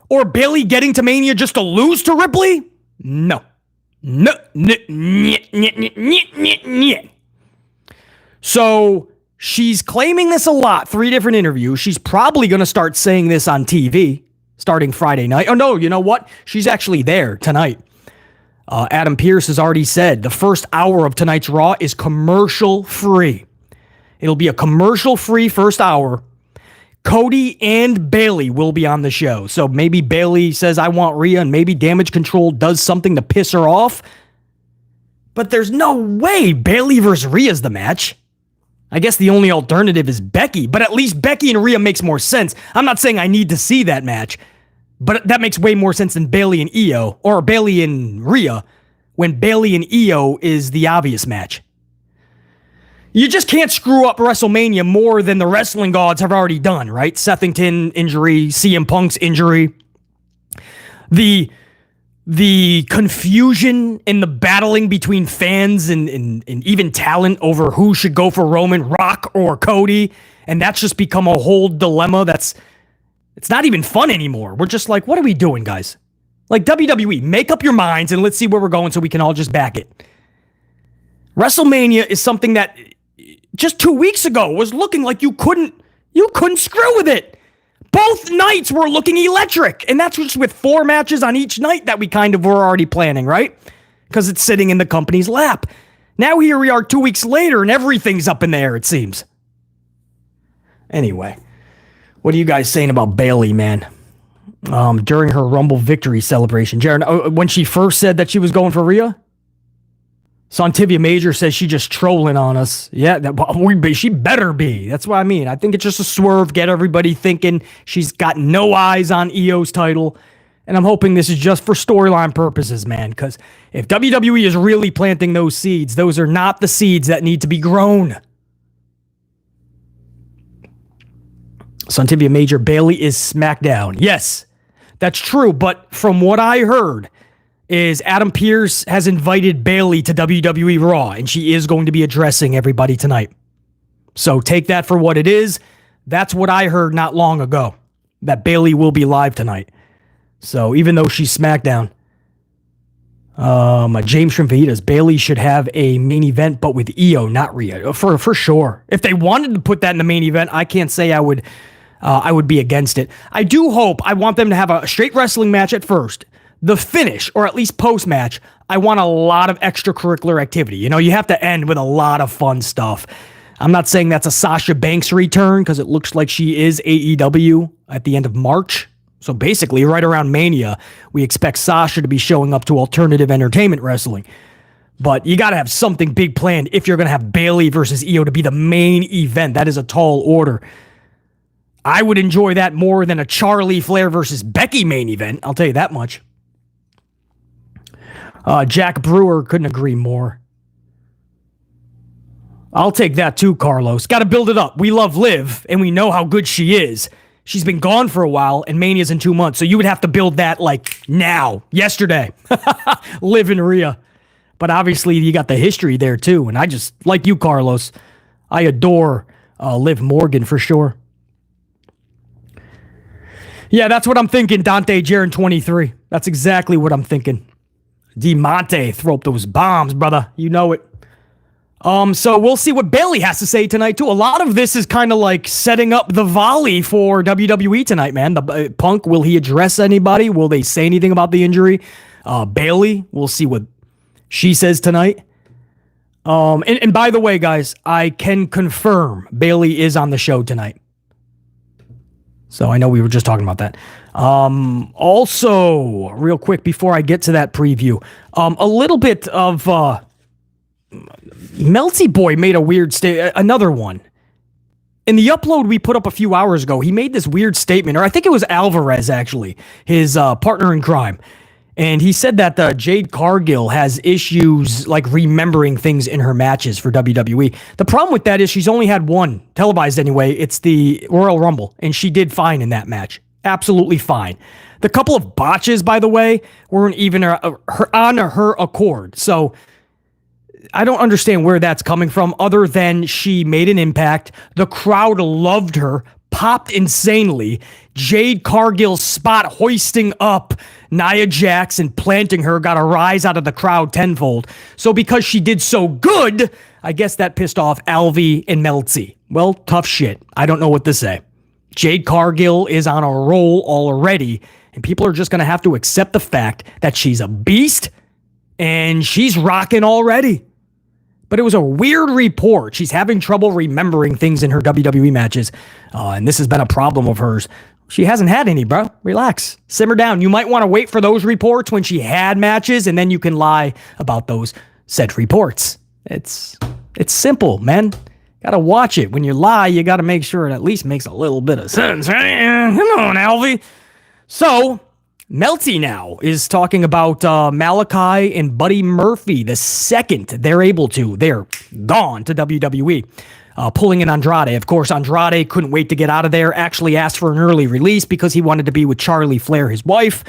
Or Bayley getting to Mania just to lose to Ripley? No. No. So she's claiming this a lot. 3 different interviews. She's probably going to start saying this on TV starting Friday night. Oh, no, you know what? She's actually there tonight. Adam Pearce has already said the first hour of tonight's Raw is commercial free. It'll be a commercial free first hour. Cody and Bayley will be on the show. So maybe Bayley says, I want Rhea, and maybe Damage Control does something to piss her off. But there's no way Bayley versus Rhea's the match. I guess the only alternative is Becky, but at least Becky and Rhea makes more sense. I'm not saying I need to see that match, but that makes way more sense than Bayley and Io, or Bayley and Rhea, when Bayley and Io is the obvious match. You just can't screw up WrestleMania more than the wrestling gods have already done, right? Sethington injury, CM Punk's injury. The confusion and the battling between fans and even talent over who should go for Roman, Rock or Cody. And that's just become a whole dilemma it's not even fun anymore. We're just like, what are we doing, guys? Like WWE, make up your minds and let's see where we're going so we can all just back it. WrestleMania is something that just 2 weeks ago was looking like you couldn't screw with it. Both nights were looking electric, and that's just with 4 matches on each night that we kind of were already planning, right? Because it's sitting in the company's lap. Now here we are 2 weeks later, and everything's up in the air, it seems. Anyway, what are you guys saying about Bayley, man? During her Rumble victory celebration, Jaron, when she first said that she was going for Rhea? Santivia Major says she just trolling on us. Yeah, she better be. That's what I mean. I think it's just a swerve, get everybody thinking she's got no eyes on Io's title. And I'm hoping this is just for storyline purposes, man. Because if WWE is really planting those seeds, those are not the seeds that need to be grown. Santivia Major, Bayley is SmackDown. Yes, that's true. But from what I heard, is Adam Pearce has invited Bayley to WWE Raw, and she is going to be addressing everybody tonight. So take that for what it is. That's what I heard not long ago, that Bayley will be live tonight. So even though she's SmackDown, James Shrimfajitas, Bayley should have a main event, but with Io, not Rhea, for sure. If they wanted to put that in the main event, I can't say I would be against it. I want them to have a straight wrestling match at first. The finish, or at least post-match, I want a lot of extracurricular activity. You know, you have to end with a lot of fun stuff. I'm not saying that's a Sasha Banks return, because it looks like she is AEW at the end of March. So basically, right around Mania, we expect Sasha to be showing up to alternative entertainment wrestling. But you got to have something big planned if you're going to have Bayley versus Io to be the main event. That is a tall order. I would enjoy that more than a Charlie Flair versus Becky main event. I'll tell you that much. Jack Brewer couldn't agree more. I'll take that too, Carlos. Got to build it up. We love Liv, and we know how good she is. She's been gone for a while, and Mania's in 2 months, so you would have to build that, like, now. Yesterday. Liv and Rhea. But obviously, you got the history there, too, and I just, like you, Carlos, I adore Liv Morgan for sure. Yeah, that's what I'm thinking, Dante Jaron 23. That's exactly what I'm thinking. DeMonte, throw up those bombs, brother. You know it. So we'll see what Bayley has to say tonight, too. A lot of this is kind of like setting up the volley for WWE tonight, man. Punk, will he address anybody? Will they say anything about the injury? Bayley, we'll see what she says tonight. And by the way, guys, I can confirm Bayley is on the show tonight. So I know we were just talking about that. Also, real quick, before I get to that preview, a little bit of Melty Boy made a weird statement. Another one. In the upload we put up a few hours ago, he made this weird statement, or I think it was Alvarez, actually, his partner in crime. And he said that Jade Cargill has issues like remembering things in her matches for WWE. The problem with that is she's only had one, televised anyway. It's the Royal Rumble, and she did fine in that match. Absolutely fine. The couple of botches, by the way, weren't even on her accord. So I don't understand where that's coming from other than she made an impact. The crowd loved her, popped insanely. Jade Cargill's spot hoisting up Nia Jax and planting her got a rise out of the crowd tenfold. So because she did so good, I guess that pissed off Alvy and Meltzy. Well, tough shit. I don't know what to say. Jade Cargill is on a roll already, and people are just going to have to accept the fact that she's a beast and she's rocking already. But it was a weird report. She's having trouble remembering things in her WWE matches, and this has been a problem of hers. She hasn't had any, bro. Relax. Simmer down. You might want to wait for those reports when she had matches, and then you can lie about those said reports. It's simple, man. Gotta watch it. When you lie, you gotta make sure it at least makes a little bit of sense, right? Come on, Alvy. So, Melty now is talking about Malachi and Buddy Murphy. The second they're able to, they're gone to WWE. Pulling in Andrade. Of course, Andrade couldn't wait to get out of there. Actually asked for an early release because he wanted to be with Charlie Flair, his wife,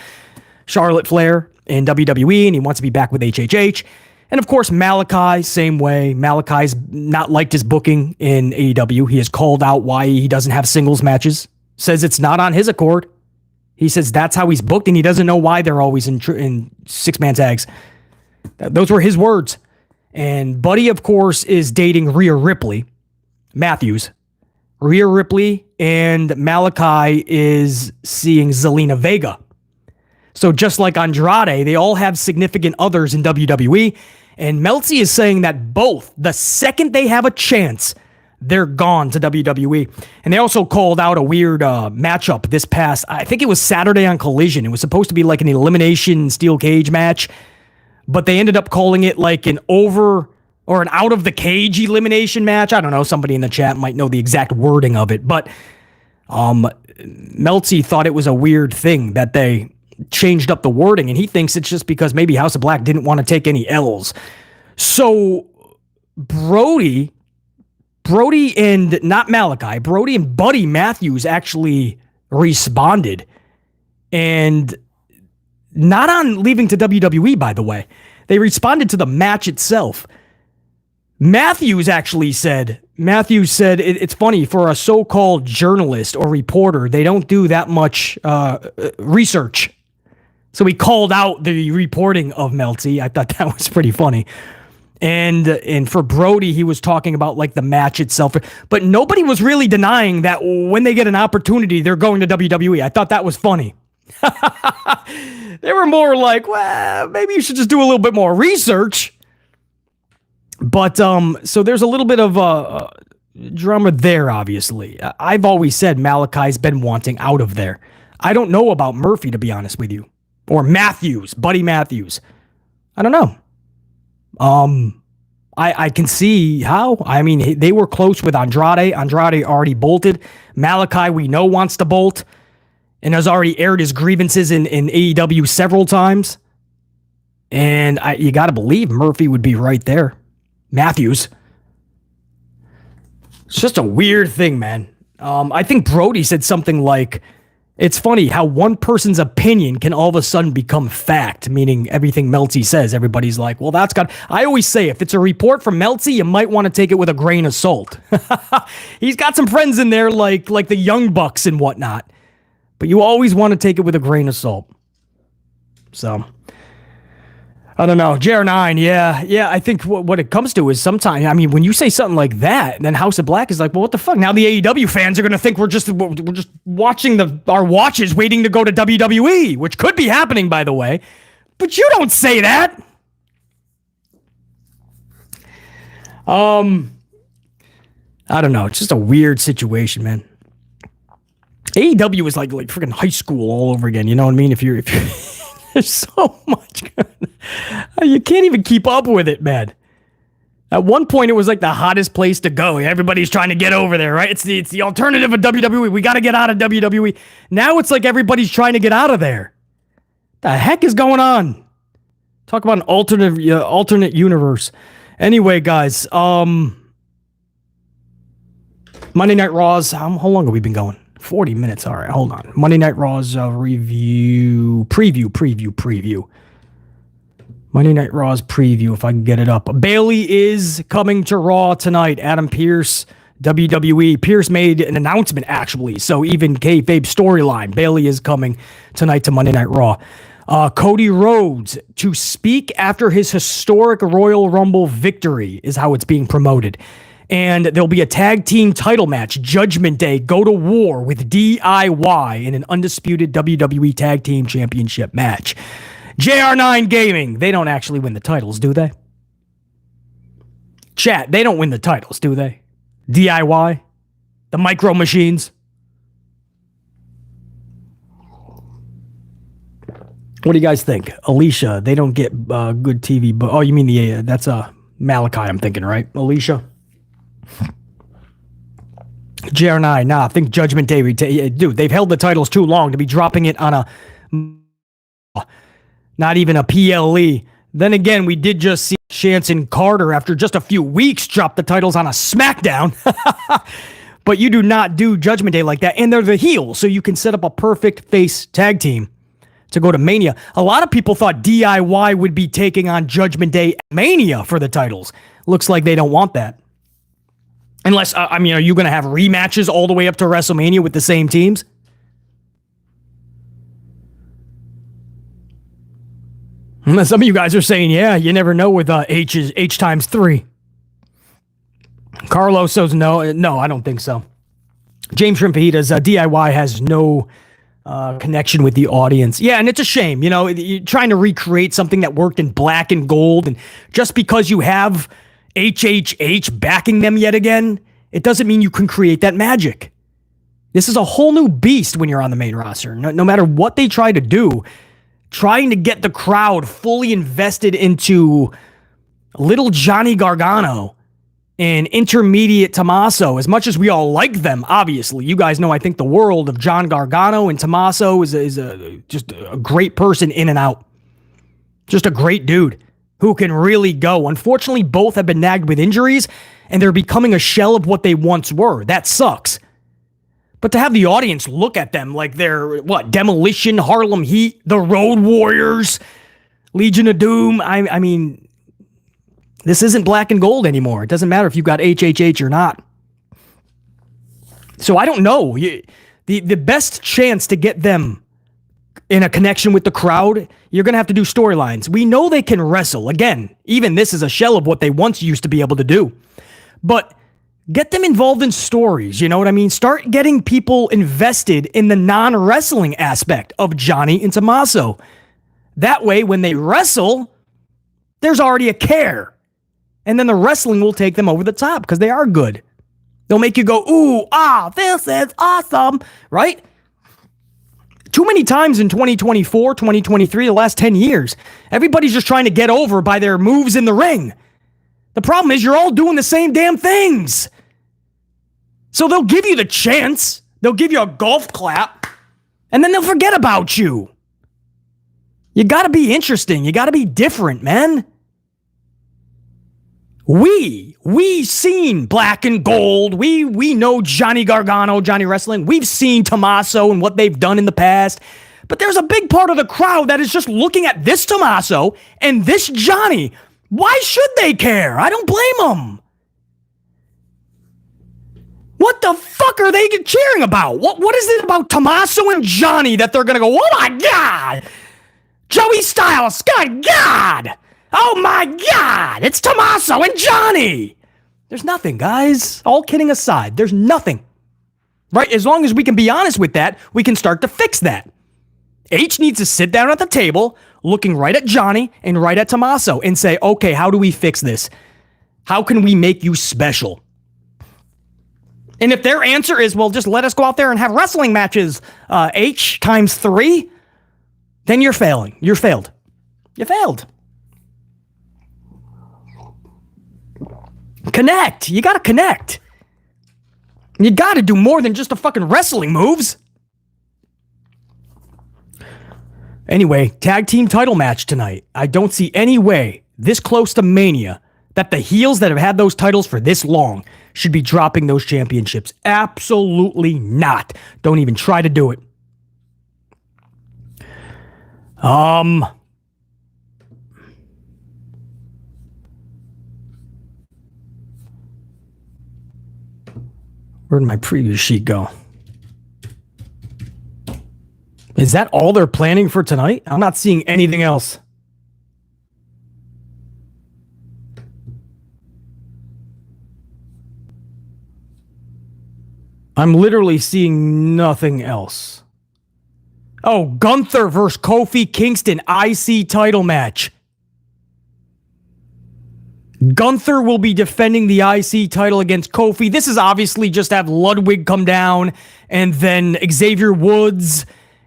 Charlotte Flair, in WWE, and he wants to be back with HHH. And of course, Malachi, same way. Malachi's not liked his booking in AEW. He has called out why he doesn't have singles matches. Says it's not on his accord. He says that's how he's booked, and he doesn't know why they're always in six-man tags. Those were his words. And Buddy, of course, is dating Rhea Ripley Matthews. Rhea Ripley and Malachi is seeing Zelina Vega. So just like Andrade, they all have significant others in WWE. And Meltzy is saying that both, the second they have a chance, they're gone to WWE. And they also called out a weird matchup this past, I think it was Saturday on Collision. It was supposed to be like an elimination steel cage match, but they ended up calling it like an over or an out of the cage elimination match. I don't know. Somebody in the chat might know the exact wording of it, but Meltzy thought it was a weird thing that they changed up the wording, and he thinks it's just because maybe House of Black didn't want to take any L's. So Brody and not Malachi, Brody and Buddy Matthews actually responded, and not on leaving to WWE, by the way. They responded to the match itself. Matthews said it's funny for a so-called journalist or reporter, they don't do that much research. So he called out the reporting of Meltzy. I thought that was pretty funny. And for Brody, he was talking about like the match itself. But nobody was really denying that when they get an opportunity, they're going to WWE. I thought that was funny. They were more like, well, maybe you should just do a little bit more research. But so there's a little bit of drama there, obviously. I've always said Malachi's been wanting out of there. I don't know about Murphy, to be honest with you. Or Matthews, Buddy Matthews. I don't know. I can see how. I mean, they were close with Andrade. Andrade already bolted. Malachi, we know, wants to bolt and has already aired his grievances in AEW several times. And you got to believe Murphy would be right there. Matthews. It's just a weird thing, man. I think Brody said something like, it's funny how one person's opinion can all of a sudden become fact, meaning everything Meltzy says, everybody's like, well, that's got... I always say, if it's a report from Meltzy, you might want to take it with a grain of salt. He's got some friends in there like the Young Bucks and whatnot, but you always want to take it with a grain of salt. So... I don't know. JR9, yeah. I think what it comes to is sometimes, I mean, when you say something like that, then House of Black is like, well, what the fuck? Now the AEW fans are going to think we're just watching our watches waiting to go to WWE, which could be happening, by the way. But you don't say that. I don't know. It's just a weird situation, man. AEW is like freaking high school all over again. You know what I mean? If you're there's so much. You can't even keep up with it, man. At one point, it was like the hottest place to go. Everybody's trying to get over there, right? It's the alternative of WWE. We got to get out of WWE. Now it's like everybody's trying to get out of there. The heck is going on? Talk about an alternate universe. Anyway, guys, Monday Night Raws. How long have we been going? 40 minutes. All right, hold on. Monday Night Raw's preview. Monday Night Raw's preview, if I can get it up. Bayley is coming to Raw tonight. Adam Pearce, WWE. Pearce made an announcement, actually. So even kayfabe storyline. Bayley is coming tonight to Monday Night Raw. Cody Rhodes to speak after his historic Royal Rumble victory is how it's being promoted. And there'll be a tag team title match, Judgment Day, go to war with DIY in an undisputed WWE Tag Team Championship match. JR9 Gaming, they don't actually win the titles, do they? Chat, they don't win the titles, do they? DIY? The Micro Machines? What do you guys think? Alicia, they don't get good TV, but... Oh, you mean that's Malachi, I'm thinking, right? Alicia? JR9, nah, I think Judgment Day... Dude, they've held the titles too long to be dropping it on a... Not even a PLE. Then again, we did just see Shanson Carter, after just a few weeks, drop the titles on a SmackDown. But you do not do Judgment Day like that. And they're the heels, so you can set up a perfect face tag team to go to Mania. A lot of people thought DIY would be taking on Judgment Day at Mania for the titles. Looks like they don't want that. Unless, are you going to have rematches all the way up to WrestleMania with the same teams? Some of you guys are saying, yeah, you never know with H times 3. Carlos says no, I don't think so. James Shrimfajitas, DIY has no connection with the audience. Yeah, and it's a shame. You're trying to recreate something that worked in black and gold, and just because you have HHH backing them yet again, it doesn't mean you can create that magic. This is a whole new beast when you're on the main roster. No matter what they try to do, trying to get the crowd fully invested into little Johnny Gargano and intermediate Tommaso, as much as we all like them, obviously. You guys know I think the world of John Gargano, and Tommaso is just a great person in and out. Just a great dude who can really go. Unfortunately, both have been nagged with injuries, and they're becoming a shell of what they once were. That sucks. But to have the audience look at them like they're, Demolition, Harlem Heat, the Road Warriors, Legion of Doom, I mean, this isn't black and gold anymore. It doesn't matter if you've got HHH or not. So I don't know. The best chance to get them in a connection with the crowd, you're going to have to do storylines. We know they can wrestle. Again, even this is a shell of what they once used to be able to do. But get them involved in stories, you know what I mean? Start getting people invested in the non-wrestling aspect of Johnny and Tommaso. That way, when they wrestle, there's already a care. And then the wrestling will take them over the top because they are good. They'll make you go, ooh, this is awesome, right? Too many times in 2024, 2023, the last 10 years, everybody's just trying to get over by their moves in the ring. The problem is you're all doing the same damn things. So they'll give you the chance, they'll give you a golf clap, and then they'll forget about you. You gotta be interesting, you gotta be different, man. We seen black and gold, we know Johnny Gargano, Johnny Wrestling, we've seen Tommaso and what they've done in the past, but there's a big part of the crowd that is just looking at this Tommaso and this Johnny. Why should they care? I don't blame them. What the fuck are they cheering about? What is it about Tommaso and Johnny that they're going to go, oh my God, Joey Styles, God, oh my God, it's Tommaso and Johnny. There's nothing, guys. All kidding aside, there's nothing. Right? As long as we can be honest with that, we can start to fix that. H needs to sit down at the table, looking right at Johnny and right at Tommaso and say, okay, how do we fix this? How can we make you special? And if their answer is, well, just let us go out there and have wrestling matches, H times 3, then you're failing. You're failed. You failed. Connect. You got to connect. You got to do more than just the fucking wrestling moves. Anyway, tag team title match tonight. I don't see any way this close to Mania that the heels that have had those titles for this long should be dropping those championships. Absolutely not. Don't even try to do it. Where'd my preview sheet go? Is that all they're planning for tonight? I'm not seeing anything else. I'm literally seeing nothing else. Oh, Gunther versus Kofi Kingston IC title match. Gunther will be defending the IC title against Kofi. This is obviously just have Ludwig come down and then Xavier Woods.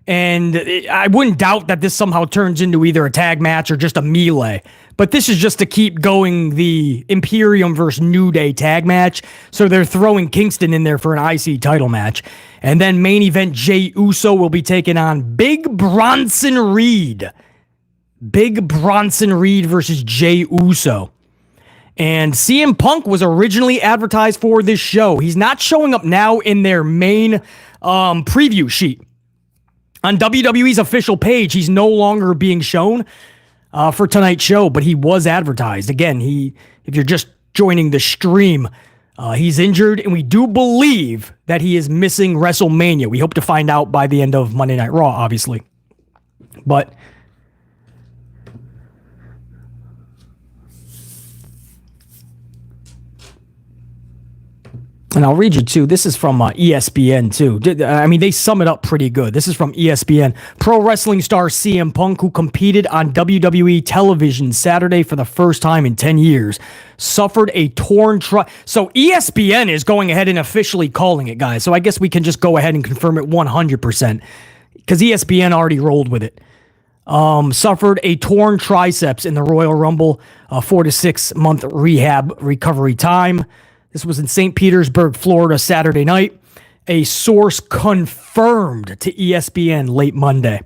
And I wouldn't doubt that this somehow turns into either a tag match or just a melee. But this is just to keep going the Imperium versus New Day tag match. So they're throwing Kingston in there for an IC title match. And then main event, Jey Uso will be taking on Big Bronson Reed. Big Bronson Reed versus Jey Uso. And CM Punk was originally advertised for this show. He's not showing up now in their main preview sheet. On WWE's official page, he's no longer being shown for tonight's show, but he was advertised. Again, if you're just joining the stream, he's injured, and we do believe that he is missing WrestleMania. We hope to find out by the end of Monday Night Raw, obviously. But and I'll read you too. This is from ESPN too. I mean, they sum it up pretty good. This is from ESPN. Pro wrestling star CM Punk, who competed on WWE television Saturday for the first time in 10 years, suffered a torn So ESPN is going ahead and officially calling it, guys. So I guess we can just go ahead and confirm it 100% because ESPN already rolled with it. Suffered a torn triceps in the Royal Rumble, 4 to 6 month rehab recovery time. This was in St. Petersburg, Florida, Saturday night. A source confirmed to ESPN late Monday.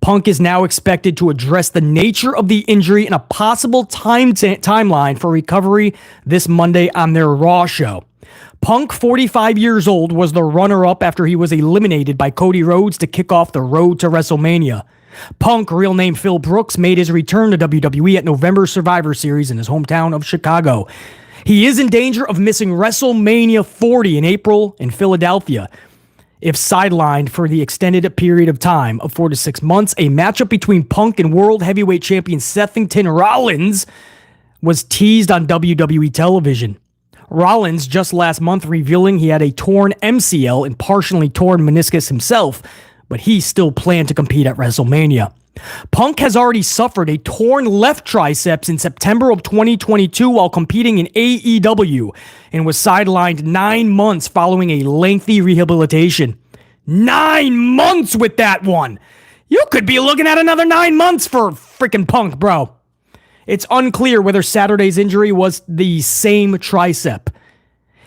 Punk is now expected to address the nature of the injury and a possible timeline for recovery this Monday on their Raw show. Punk, 45 years old, was the runner-up after he was eliminated by Cody Rhodes to kick off the road to WrestleMania. Punk, real name Phil Brooks, made his return to WWE at November Survivor Series in his hometown of Chicago. He is in danger of missing WrestleMania 40 in April in Philadelphia. If sidelined for the extended period of time of 4 to 6 months, a matchup between Punk and World Heavyweight Champion Sethington Rollins was teased on WWE television. Rollins just last month revealing he had a torn MCL and partially torn meniscus himself, but he still planned to compete at WrestleMania. Punk has already suffered a torn left triceps in September of 2022 while competing in AEW and was sidelined 9 months following a lengthy rehabilitation. 9 months with that one! You could be looking at another 9 months for freaking Punk, bro. It's unclear whether Saturday's injury was the same tricep.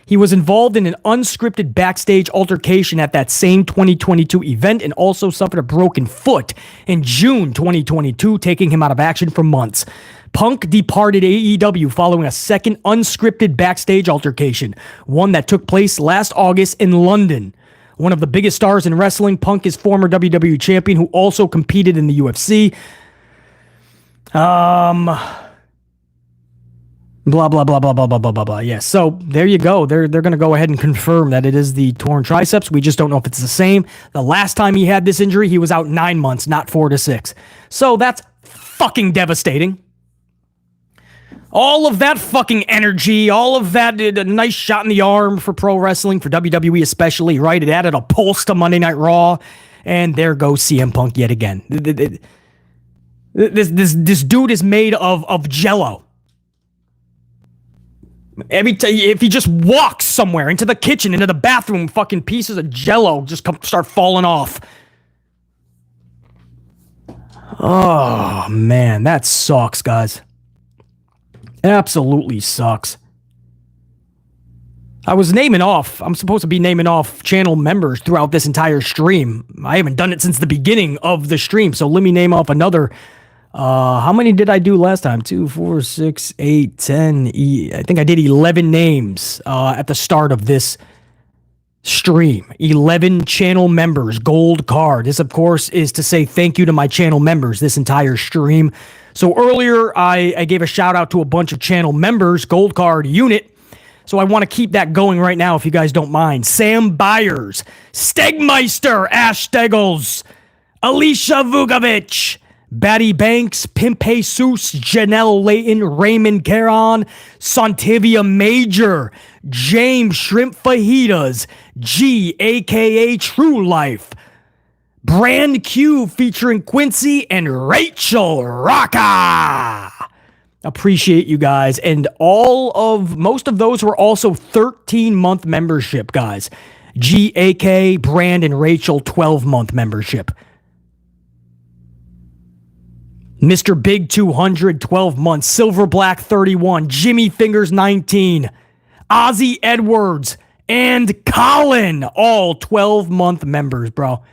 He was involved in an unscripted backstage altercation at that same 2022 event and also suffered a broken foot in June 2022, taking him out of action for months. Punk departed AEW following a second unscripted backstage altercation, one that took place last August in London. One of the biggest stars in wrestling, Punk is former WWE champion who also competed in the UFC. Blah, blah, blah, blah, blah, blah, blah, blah, blah. Yeah, so there you go. They're going to go ahead and confirm that it is the torn triceps. We just don't know if it's the same. The last time he had this injury, he was out 9 months, not 4 to 6. So that's fucking devastating. All of that fucking energy, all of that, a nice shot in the arm for pro wrestling, for WWE especially, right? It added a pulse to Monday Night Raw, and there goes CM Punk yet again. This dude is made of jello. If he just walks somewhere into the kitchen, into the bathroom, fucking pieces of jello just start falling off. Oh, man, that sucks, guys. Absolutely sucks. I'm supposed to be naming off channel members throughout this entire stream. I haven't done it since the beginning of the stream, so let me name off another. How many did I do last time? 2, 4, 6, 8, 10. I think I did 11 names at the start of this stream. 11 channel members, gold card. This, of course, is to say thank you to my channel members this entire stream. So earlier, I gave a shout out to a bunch of channel members, gold card unit. So I want to keep that going right now if you guys don't mind. Sam Byers, Stegmeister, Ash Stegels, Alicia Vukovic, Batty Banks, Pimp Jesus, Janelle Layton, Raymond Caron, Santivia Major, James Shrimp Fajitas, G, a.k.a. True Life, Brand Q featuring Quincy, and Rachel Rocca. Appreciate you guys. And most of those were also 13-month membership, guys. G, AK, Brand, and Rachel, 12-month membership. Mr. Big 200, 12 months. Silver Black 31. Jimmy Fingers 19. Ozzy Edwards and Colin, all 12-month members, bro.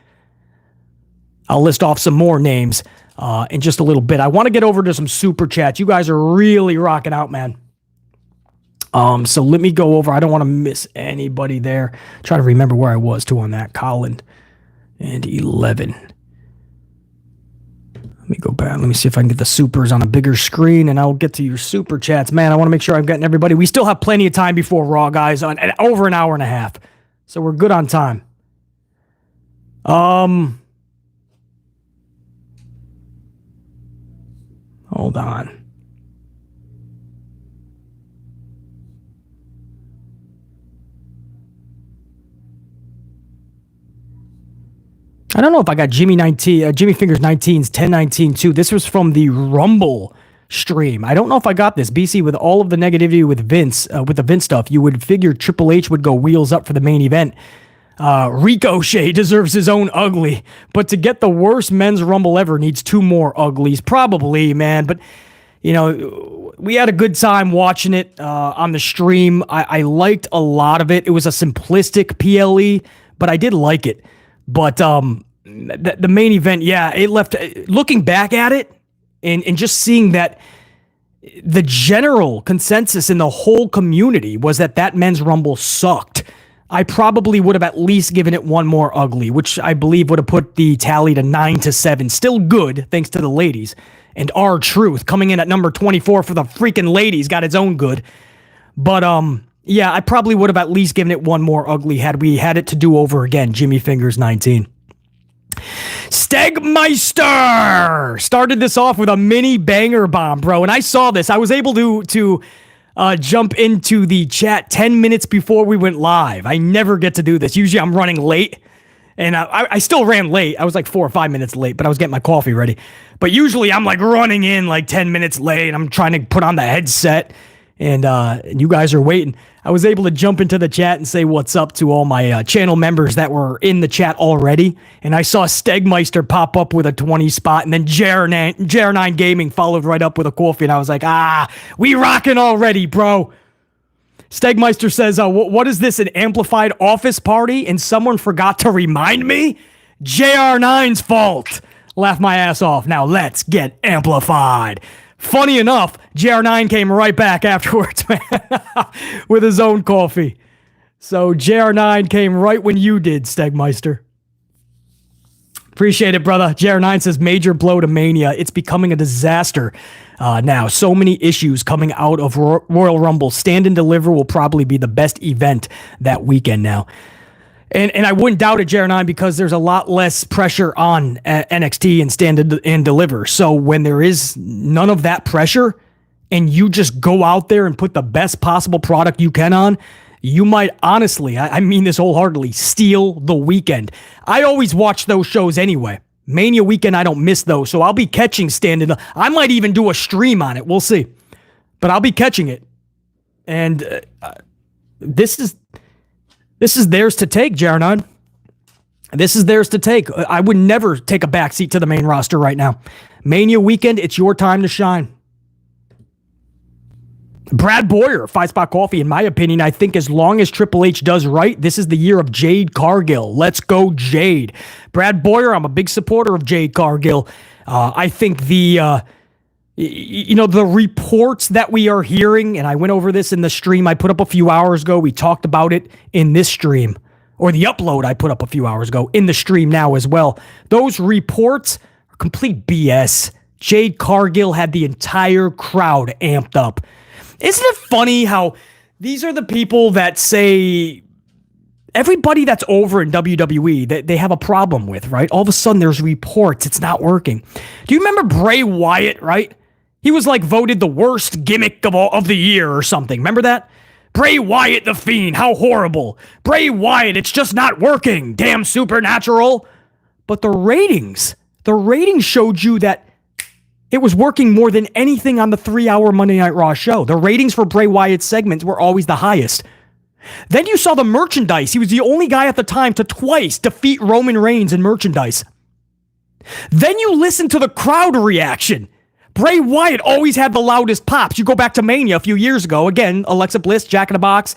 I'll list off some more names in just a little bit. I want to get over to some super chats. You guys are really rocking out, man. So let me go over. I don't want to miss anybody there. Try to remember where I was too on that. Colin and 11. Let me go back. Let me see if I can get the supers on a bigger screen, and I'll get to your super chats. Man, I want to make sure I've gotten everybody. We still have plenty of time before Raw, guys, on over an hour and a half. So we're good on time. Hold on. I don't know if I got Jimmy Fingers 19's 1019 too. This was from the Rumble stream. I don't know if I got this. BC, with all of the negativity with Vince, with the Vince stuff, you would figure Triple H would go wheels up for the main event. Ricochet deserves his own ugly, but to get the worst men's Rumble ever needs 2 more uglies. Probably, man. But, you know, we had a good time watching it on the stream. I liked a lot of it. It was a simplistic PLE, but I did like it. But the main event, yeah, it left. Looking back at it and just seeing that the general consensus in the whole community was that men's Rumble sucked. I probably would have at least given it 1 more ugly, which I believe would have put the tally to 9-7. Still good, thanks to the ladies. And R-Truth coming in at number 24 for the freaking ladies got its own good. But yeah, I probably would have at least given it 1 more ugly had we had it to do over again. Jimmy Fingers 19. Stegmeister started this off with a mini banger bomb, bro. And I saw this. I was able to jump into the chat 10 minutes before we went live. I never get to do this. Usually I'm running late. And I still ran late. I was like 4 or 5 minutes late, but I was getting my coffee ready. But usually I'm like running in like 10 minutes late. I'm trying to put on the headset. And you guys are waiting. I was able to jump into the chat and say what's up to all my channel members that were in the chat already. And I saw Stegmeister pop up with a 20 spot, and then JR9 Gaming followed right up with a coffee. And I was like, we rocking already, bro. Stegmeister says, what is this, an amplified office party? And someone forgot to remind me? JR9's fault. Laugh my ass off. Now let's get amplified. Funny enough, JR9 came right back afterwards, man, with his own coffee. So JR9 came right when you did, Stegmeister. Appreciate it, brother. JR9 says, major blow to Mania. It's becoming a disaster now. So many issues coming out of Royal Rumble. Stand and Deliver will probably be the best event that weekend now. And I wouldn't doubt it, JR9, because there's a lot less pressure on NXT and Stand and Deliver. So when there is none of that pressure and you just go out there and put the best possible product you can on, you might honestly, I mean this wholeheartedly, steal the weekend. I always watch those shows anyway. Mania weekend, I don't miss those. So I'll be catching Stand and Deliver. I might even do a stream on it. We'll see. But I'll be catching it. And this is theirs to take, JR9. This is theirs to take. I would never take a backseat to the main roster right now. Mania weekend, it's your time to shine. Brad Boyer, 5-spot coffee. In my opinion, I think as long as Triple H does right, this is the year of Jade Cargill. Let's go, Jade. Brad Boyer, I'm a big supporter of Jade Cargill. I think the reports that we are hearing, and I went over this in the stream I put up a few hours ago. We talked about it in this stream, or the upload I put up a few hours ago in the stream now as well. Those reports are complete BS. Jade Cargill had the entire crowd amped up. Isn't it funny how These are the people that say everybody that's over in WWE that they have a problem with, right? All of a sudden there's reports it's not working. Do you remember Bray Wyatt, right? He was like voted the worst gimmick of the year or something. Remember that? Bray Wyatt the Fiend, how horrible. Bray Wyatt, it's just not working. Damn supernatural. But the ratings showed you that it was working more than anything on the 3-hour Monday Night Raw show. The ratings for Bray Wyatt's segments were always the highest. Then you saw the merchandise. He was the only guy at the time to twice defeat Roman Reigns in merchandise. Then you listen to the crowd reaction. Bray Wyatt always had the loudest pops. You go back to Mania a few years ago. Again, Alexa Bliss, Jack in the Box,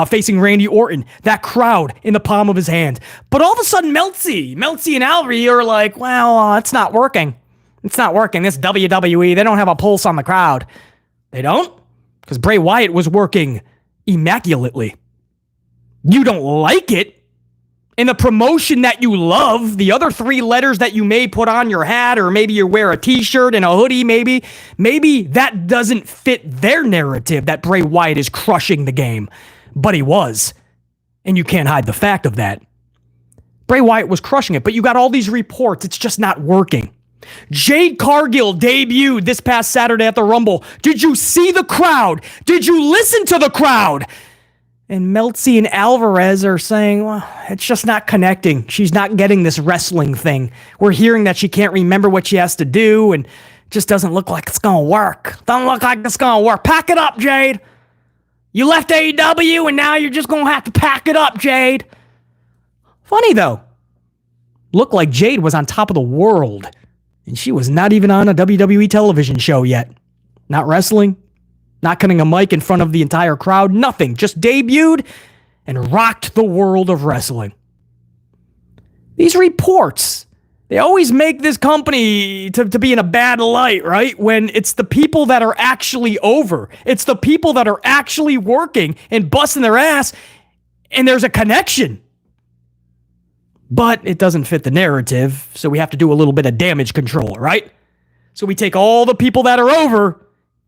facing Randy Orton. That crowd in the palm of his hand. But all of a sudden, Meltzy and Alvy are like, well, it's not working. It's not working. This WWE, they don't have a pulse on the crowd. They don't? Because Bray Wyatt was working immaculately. You don't like it? In the promotion that you love, the other 3 letters that you may put on your hat, or maybe you wear a t-shirt and a hoodie, maybe that doesn't fit their narrative that Bray Wyatt is crushing the game. But he was. And you can't hide the fact of that. Bray Wyatt was crushing it, but you got all these reports. It's just not working. Jade Cargill debuted this past Saturday at the Rumble. Did you see the crowd? Did you listen to the crowd? And Meltzy and Alvarez are saying, well, it's just not connecting. She's not getting this wrestling thing. We're hearing that she can't remember what she has to do, and it just doesn't look like it's going to work. Doesn't look like it's going to work. Pack it up, Jade. You left AEW, and now you're just going to have to pack it up, Jade. Funny, though. Looked like Jade was on top of the world, and she was not even on a WWE television show yet. Not wrestling. Not cutting a mic in front of the entire crowd. Nothing. Just debuted and rocked the world of wrestling. These reports, they always make this company to be in a bad light, right? When it's the people that are actually over. It's the people that are actually working and busting their ass, and there's a connection. But it doesn't fit the narrative, so we have to do a little bit of damage control, right? So we take all the people that are over,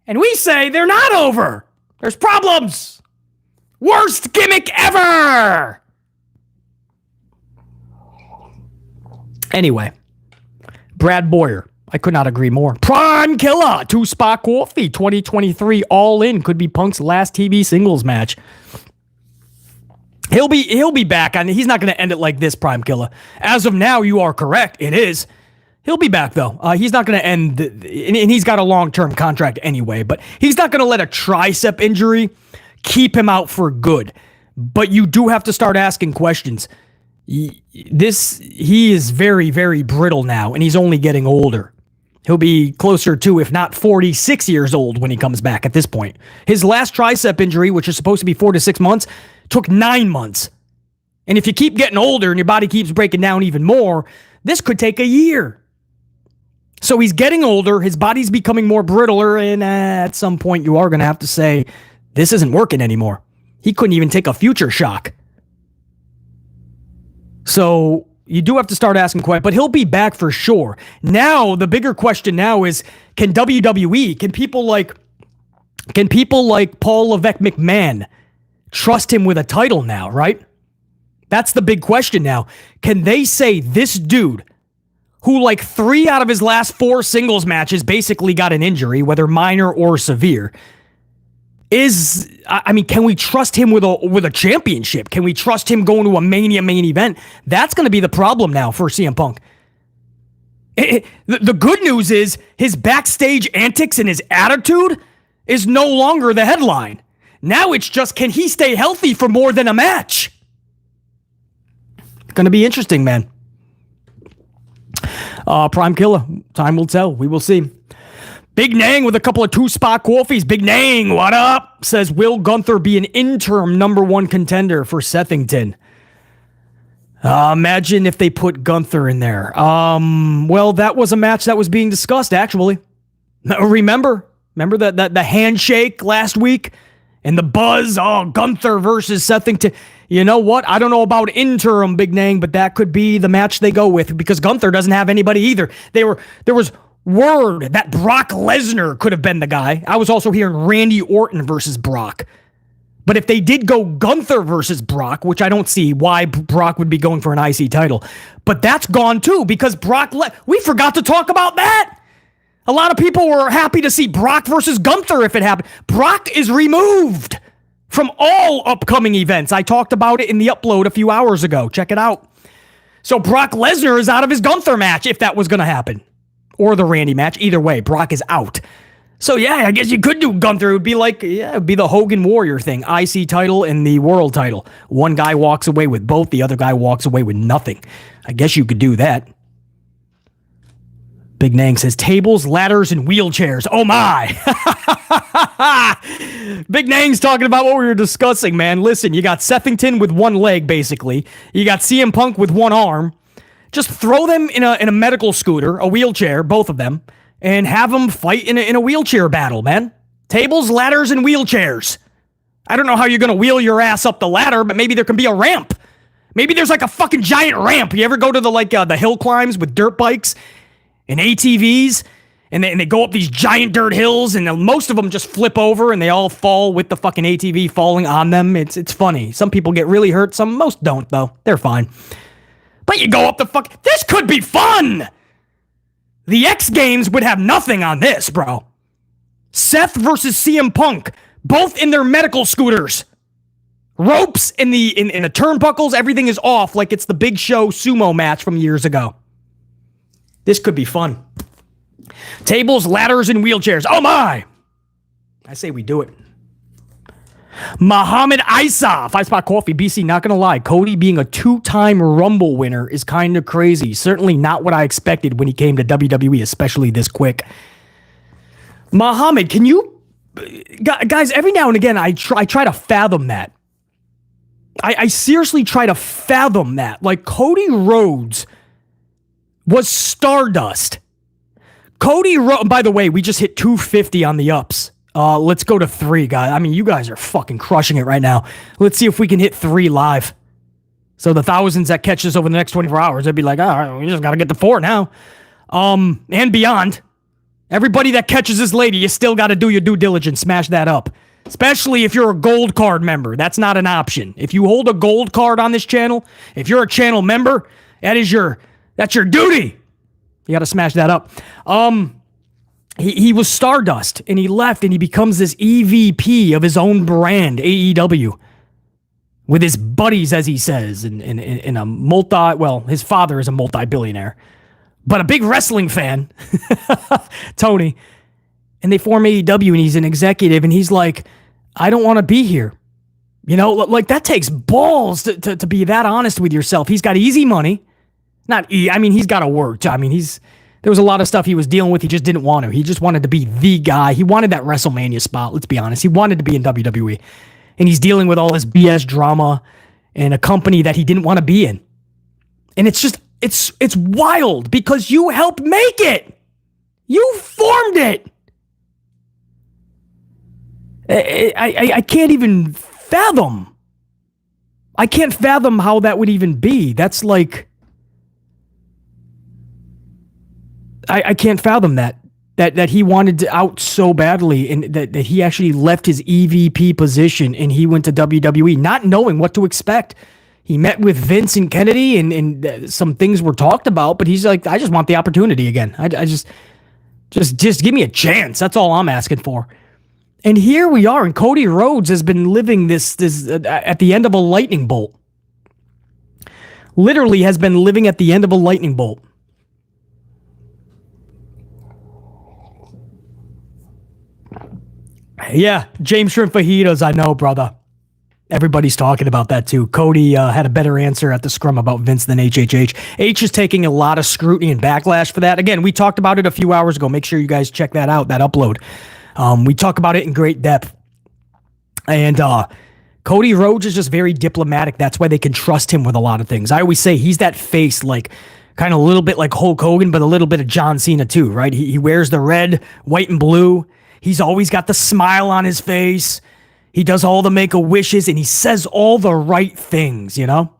and we say they're not over. There's problems. Worst gimmick ever. Anyway, Brad Boyer. I could not agree more. Prime Killer, 2-Spot Coffee, 2023 All In could be Punk's last TV singles match. He'll be back. He's not going to end it like this, Prime Killer. As of now, you are correct. It is. He'll be back, though. He's not going to end, and he's got a long-term contract anyway, but he's not going to let a tricep injury keep him out for good. But you do have to start asking questions. He is very, very brittle now, and he's only getting older. He'll be closer to, if not 46 years old when he comes back at this point. His last tricep injury, which is supposed to be 4 to 6 months, took 9 months. And if you keep getting older and your body keeps breaking down even more, this could take a year. So he's getting older, his body's becoming more brittler, and at some point you are going to have to say, this isn't working anymore. He couldn't even take a future shock. So you do have to start asking questions, but he'll be back for sure. Now, the bigger question now is, can WWE, can people like Paul Levesque McMahon trust him with a title now, right? That's the big question now. Can they say this dude, who like 3 out of his last 4 singles matches basically got an injury, whether minor or severe, can we trust him with a championship? Can we trust him going to a Mania main event? That's going to be the problem now for CM Punk. The good news is his backstage antics and his attitude is no longer the headline. Now it's just, can he stay healthy for more than a match? Going to be interesting, man. Prime Killer. Time will tell. We will see. Big Nang with a couple of 2-Spot Coffees. Big Nang, what up? Says, will Gunther be an interim #1 contender for Sethington? Imagine if they put Gunther in there. Well, that was a match that was being discussed, actually. Remember that the handshake last week? And the buzz, Gunther versus Sethington. You know what? I don't know about interim, Big Nang, but that could be the match they go with because Gunther doesn't have anybody either. There was word that Brock Lesnar could have been the guy. I was also hearing Randy Orton versus Brock. But if they did go Gunther versus Brock, which I don't see why Brock would be going for an IC title, but that's gone too because we forgot to talk about that. A lot of people were happy to see Brock versus Gunther if it happened. Brock is removed from all upcoming events. I talked about it in the upload a few hours ago. Check it out. So Brock Lesnar is out of his Gunther match if that was going to happen. Or the Randy match. Either way, Brock is out. So yeah, I guess you could do Gunther. It would be like, it would be the Hogan Warrior thing. IC title and the world title. One guy walks away with both. The other guy walks away with nothing. I guess you could do that. Big Nang says, tables, ladders, and wheelchairs. Oh my. Big Nang's talking about what we were discussing, man. Listen, you got Sethington with one leg, basically. You got CM Punk with one arm. Just throw them in a medical scooter, a wheelchair, both of them, and have them fight in a wheelchair battle, man. Tables, ladders, and wheelchairs. I don't know how you're going to wheel your ass up the ladder, but maybe there can be a ramp. Maybe there's like a fucking giant ramp. You ever go to the hill climbs with dirt bikes and ATVs? And they go up these giant dirt hills, and most of them just flip over, and they all fall with the fucking ATV falling on them. It's funny. Some people get really hurt. Most don't, though. They're fine. But you go up this could be fun! The X Games would have nothing on this, bro. Seth versus CM Punk, both in their medical scooters. Ropes in the turnbuckles, everything is off like it's the Big Show sumo match from years ago. This could be fun. Tables, ladders, and wheelchairs. Oh my! I say we do it. Muhammad Isaf, 5 Spot Coffee, BC, not gonna lie, Cody being a 2-time Rumble winner is kind of crazy. Certainly not what I expected when he came to WWE, especially this quick. Muhammad, can you... Guys, every now and again, I try to fathom that. I seriously try to fathom that. Like, Cody Rhodes was Stardust. Cody Rhodes... By the way, we just hit 250 on the ups. Let's go to 3, guys. I mean, you guys are fucking crushing it right now. Let's see if we can hit 3 live. So the thousands that catch us over the next 24 hours, they'd be like, all right, we just got to get to 4 now. And beyond. Everybody that catches this lady, you still got to do your due diligence. Smash that up. Especially if you're a gold card member. That's not an option. If you hold a gold card on this channel, if you're a channel member, that's your duty. You got to smash that up. He was Stardust, and he left, and he becomes this EVP of his own brand, AEW, with his buddies, as he says, in a his father is a multi-billionaire, but a big wrestling fan, Tony, and they form AEW, and he's an executive, and he's like, I don't want to be here. You know, like, that takes balls to be that honest with yourself. He's got easy money. He's got to work. There was a lot of stuff he was dealing with. He just didn't want to. He just wanted to be the guy. He wanted that WrestleMania spot. Let's be honest. He wanted to be in WWE. And he's dealing with all this BS drama in a company that he didn't want to be in. And it's just, it's wild because you helped make it. You formed it. I can't even fathom. I can't fathom how that would even be. That's like... I can't fathom that he wanted out so badly and that he actually left his EVP position and he went to WWE not knowing what to expect. He met with Vince and Kennedy and some things were talked about, but he's like, I just want the opportunity again. I just give me a chance. That's all I'm asking for. And here we are, and Cody Rhodes has been living this at the end of a lightning bolt. Literally has been living at the end of a lightning bolt. Yeah, James Shrimp Fajitas, I know, brother. Everybody's talking about that too. Cody had a better answer at the scrum about Vince than HHH. H is taking a lot of scrutiny and backlash for that. Again, we talked about it a few hours ago. Make sure you guys check that out, that upload. We talk about it in great depth. And Cody Rhodes is just very diplomatic. That's why they can trust him with a lot of things. I always say he's that face, like kind of a little bit like Hulk Hogan, but a little bit of John Cena too, right? He wears the red, white, and blue. He's always got the smile on his face. He does all the make-a-wishes, and he says all the right things, you know?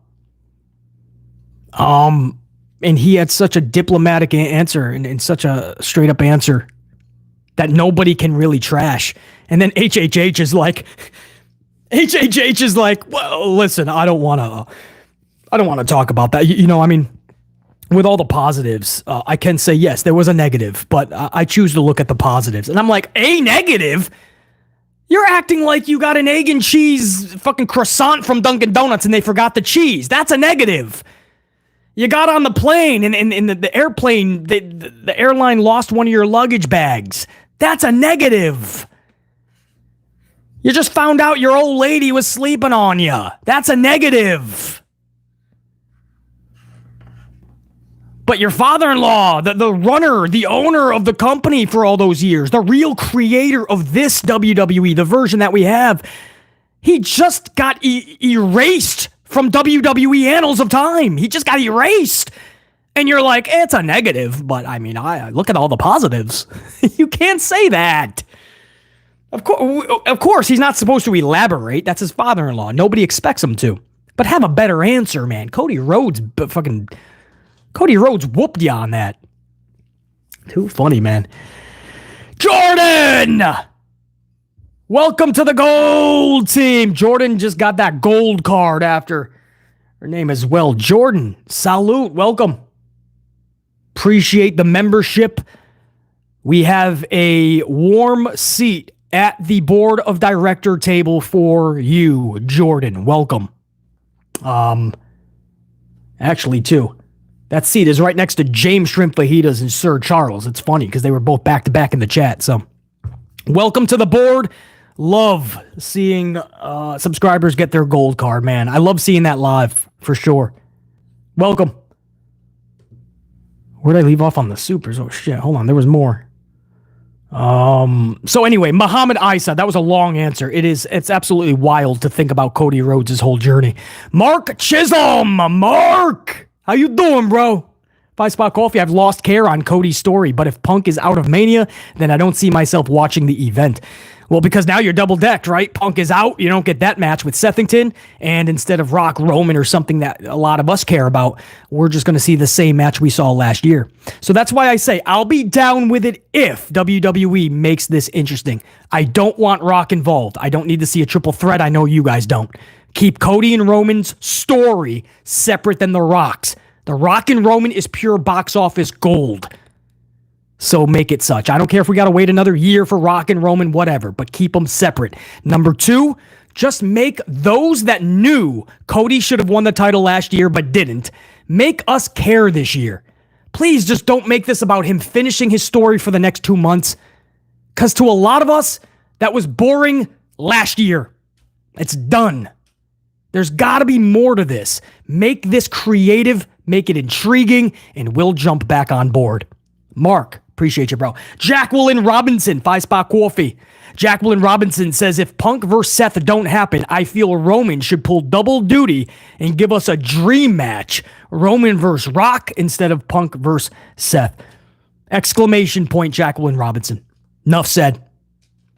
And he had such a diplomatic answer and such a straight-up answer that nobody can really trash. And then HHH is like, HHH is like, well, listen, I don't want to talk about that. I mean, with all the positives, I can say, yes, there was a negative, but I choose to look at the positives. And I'm like, a negative? You're acting like you got an egg and cheese fucking croissant from Dunkin' Donuts and they forgot the cheese. That's a negative. You got on the plane and in the airplane, the airline lost one of your luggage bags. That's a negative. You just found out your old lady was sleeping on you. That's a negative. But your father-in-law, the runner, the owner of the company for all those years, the real creator of this WWE, the version that we have, he just got erased from WWE Annals of Time. He just got erased. And you're like, it's a negative, but I mean, I look at all the positives. You can't say that. Of course, he's not supposed to elaborate. That's his father-in-law. Nobody expects him to. But have a better answer, man. Cody Rhodes whooped you on that. Too funny, man. Jordan! Welcome to the gold team. Jordan just got that gold card after her name as well. Jordan, salute, welcome. Appreciate the membership. We have a warm seat at the board of director table for you, Jordan. Welcome. Actually, too. That seat is right next to James Shrimp Fajitas and Sir Charles. It's funny because they were both back to back in the chat. So, welcome to the board. Love seeing subscribers get their gold card, man. I love seeing that live for sure. Welcome. Where'd I leave off on the supers? Oh shit! Hold on, there was more. So anyway, Muhammad Isa. That was a long answer. It's absolutely wild to think about Cody Rhodes' whole journey. Mark Chisholm, Mark. How you doing, bro? 5 Spot Coffee, I've lost care on Cody's story, but if Punk is out of Mania, then I don't see myself watching the event. Well, because now you're double-decked, right? Punk is out, you don't get that match with Sethington, and instead of Rock Roman or something that a lot of us care about, we're just going to see the same match we saw last year. So that's why I say I'll be down with it if WWE makes this interesting. I don't want Rock involved. I don't need to see a triple threat. I know you guys don't. Keep Cody and Roman's story separate than The Rock's. The Rock and Roman is pure box office gold. So make it such. I don't care if we got to wait another year for Rock and Roman, whatever, but keep them separate. Number 2, just make those that knew Cody should have won the title last year but didn't, make us care this year. Please just don't make this about him finishing his story for the next 2 months. Because to a lot of us, that was boring last year. It's done. There's got to be more to this. Make this creative, make it intriguing, and we'll jump back on board. Mark, appreciate you, bro. Jacqueline Robinson, 5 Spot Coffee. Jacqueline Robinson says, if Punk vs. Seth don't happen, I feel Roman should pull double duty and give us a dream match. Roman vs. Rock instead of Punk vs. Seth. Exclamation point, Jacqueline Robinson. Enough said.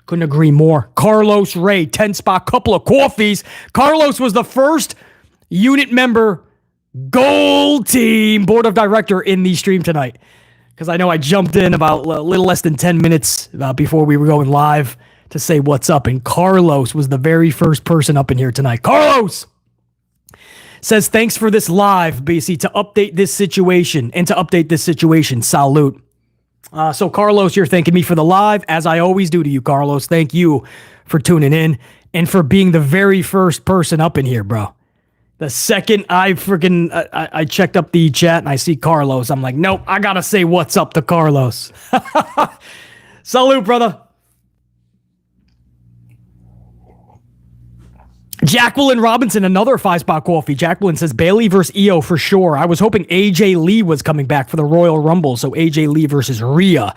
Couldn't agree more. Carlos Ray, 10 Spot, couple of coffees. Carlos was the first unit member gold team board of director in the stream tonight. Because I know I jumped in about a little less than 10 minutes before we were going live to say what's up. And Carlos was the very first person up in here tonight. Carlos says, thanks for this live, BC, to update this situation. Salute. So Carlos, you're thanking me for the live, as I always do to you, Carlos. Thank you for tuning in and for being the very first person up in here, bro. The second I checked up the chat and I see Carlos, I'm like, nope, I gotta say what's up to Carlos. Salute, brother. Jacqueline Robinson, another 5 Spot Coffee. Jacqueline says, Bayley versus Io for sure. I was hoping AJ Lee was coming back for the Royal Rumble, so AJ Lee versus Rhea.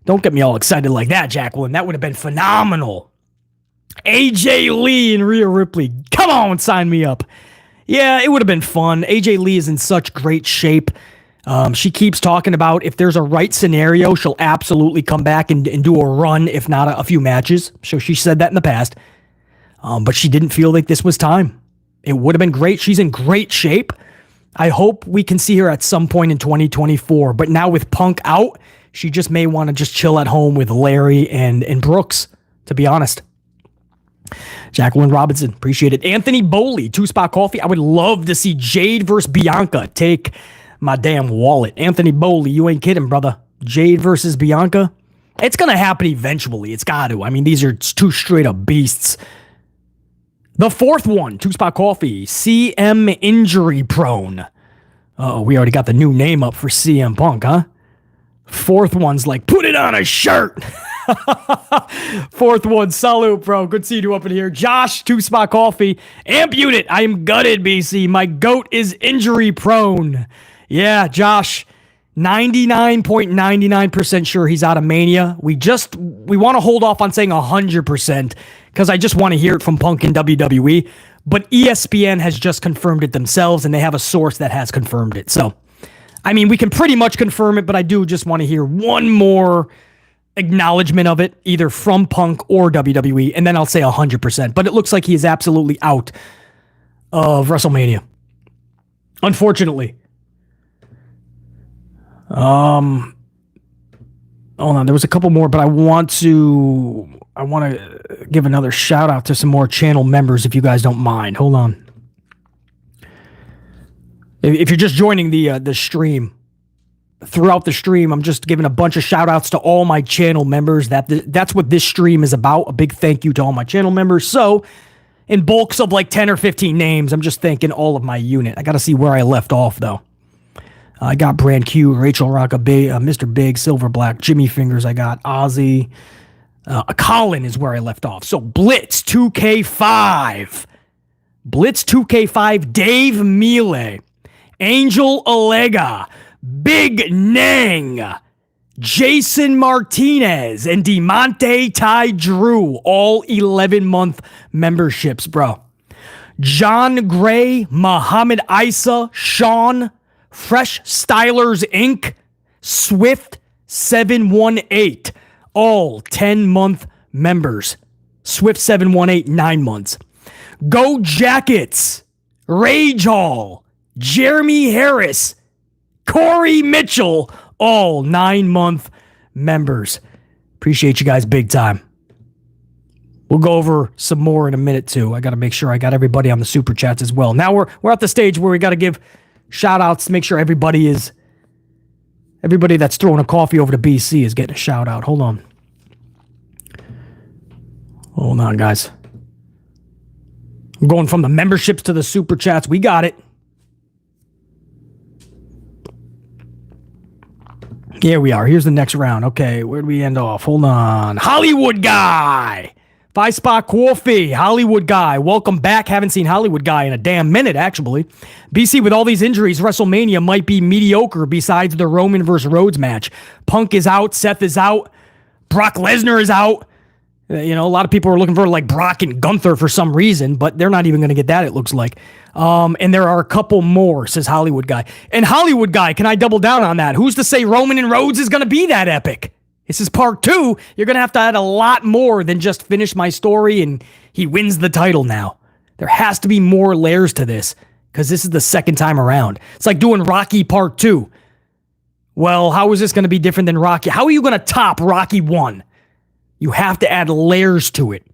Don't get me all excited like that, Jacqueline. That would have been phenomenal. AJ Lee and Rhea Ripley. Come on, sign me up. Yeah, it would have been fun. AJ Lee is in such great shape. She keeps talking about if there's a right scenario, she'll absolutely come back and do a run, if not a few matches. So she said that in the past. But she didn't feel like this was time. It would have been great. She's in great shape. I hope we can see her at some point in 2024. But now with Punk out, she just may want to just chill at home with Larry and Brooks, to be honest. Jacqueline Robinson, appreciate it. Anthony Boley, 2-Spot Coffee. I would love to see Jade versus Bianca take my damn wallet. Anthony Boley, you ain't kidding, brother. Jade versus Bianca. It's going to happen eventually. It's got to. I mean, these are two straight up beasts. The fourth one, 2-Spot Coffee. CM injury prone. Oh, we already got the new name up for CM Punk, huh? Fourth one's like, put it on a shirt. Fourth one, salute, bro. Good seeing you up in here. Josh, 2-Spot Coffee. Amp unit, I am gutted, BC. My goat is injury prone. Yeah, Josh, 99.99% sure he's out of Mania. We want to hold off on saying 100% because I just want to hear it from Punk and WWE. But ESPN has just confirmed it themselves, and they have a source that has confirmed it. So, I mean, we can pretty much confirm it, but I do just want to hear one more acknowledgement of it, either from Punk or WWE, and then I'll say 100%. But it looks like he is absolutely out of WrestleMania. Unfortunately. Hold on, there was a couple more, but I want to give another shout out to some more channel members if you guys don't mind. Hold on. If you're just joining the stream, throughout the stream, I'm just giving a bunch of shout outs to all my channel members. That's what this stream is about. A big thank you to all my channel members. So, in bulks of like 10 or 15 names, I'm just thanking all of my unit. I got to see where I left off, though. I got Brand Q, Rachel Rocka, Mr. Big, Silver Black, Jimmy Fingers. I got Ozzy. Colin is where I left off. So, Blitz 2K5. Blitz 2K5, Dave Miele. Angel Allega. Big Nang, Jason Martinez, and DeMonte Ty Drew, all 11-month memberships, bro. John Gray, Muhammad Isa, Sean, Fresh Stylers Inc., Swift 718, all 10-month members. Swift 718, 9 months. Go Jackets, Rage Hall, Jeremy Harris, Corey Mitchell, all 9-month members. Appreciate you guys big time. We'll go over some more in a minute too. I got to make sure I got everybody on the super chats as well. Now we're at the stage where we got to give shout outs to make sure everybody that's throwing a coffee over to BC is getting a shout out. Hold on, guys. I'm going from the memberships to the super chats. We got it. Here we are. Here's the next round. Okay, where do we end off? Hold on. Hollywood Guy. 5-Spot Coffee. Hollywood Guy. Welcome back. Haven't seen Hollywood Guy in a damn minute, actually. BC, with all these injuries, WrestleMania might be mediocre besides the Roman versus Rhodes match. Punk is out. Seth is out. Brock Lesnar is out. A lot of people are looking for like Brock and Gunther for some reason, but they're not even going to get that, it looks like. And there are a couple more, says Hollywood Guy. And Hollywood Guy, can I double down on that? Who's to say Roman and Rhodes is going to be that epic? This is part 2. You're going to have to add a lot more than just finish my story and he wins the title now. There has to be more layers to this because this is the second time around. It's like doing Rocky part 2. Well, how is this going to be different than Rocky? How are you going to top Rocky 1? You have to add layers to it.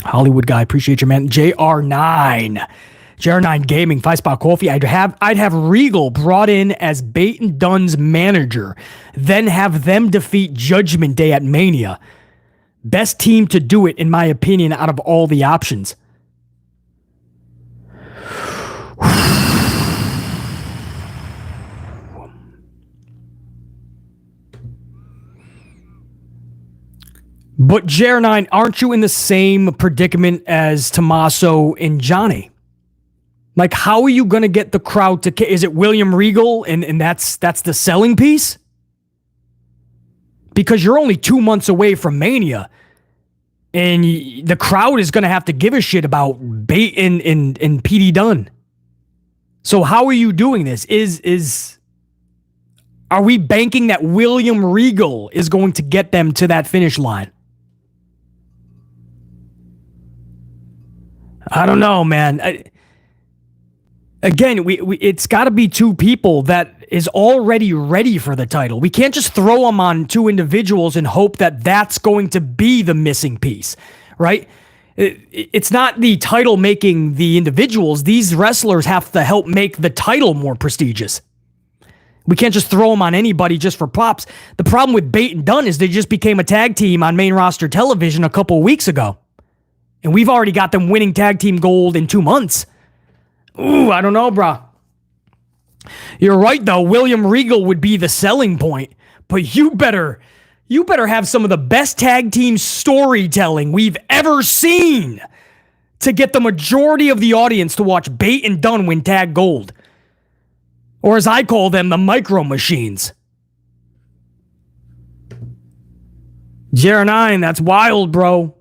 Hollywood Guy, appreciate you, man. JR9 Gaming, 5-Spot Coffee. I'd have Regal brought in as Bate and Dunn's manager, then have them defeat Judgment Day at Mania. Best team to do it, in my opinion, out of all the options. But JR9, aren't you in the same predicament as Tommaso and Johnny? Like, how are you going to get the crowd to... Is it William Regal and that's the selling piece? Because you're only 2 months away from Mania. And the crowd is going to have to give a shit about Bate and P.D. Dunne. So how are you doing this? Are we banking that William Regal is going to get them to that finish line? I don't know, man. Again, it's got to be two people that is already ready for the title. We can't just throw them on two individuals and hope that that's going to be the missing piece. right? It's not the title making the individuals. These wrestlers have to help make the title more prestigious. We can't just throw them on anybody just for props. The problem with Bate and Dunn is they just became a tag team on main roster television a couple of weeks ago. And we've already got them winning tag team gold in 2 months. Ooh, I don't know, brah. You're right, though. William Regal would be the selling point. But you better have some of the best tag team storytelling we've ever seen to get the majority of the audience to watch Bate and Dunn win tag gold. Or as I call them, the micro machines. JR9, that's wild, bro.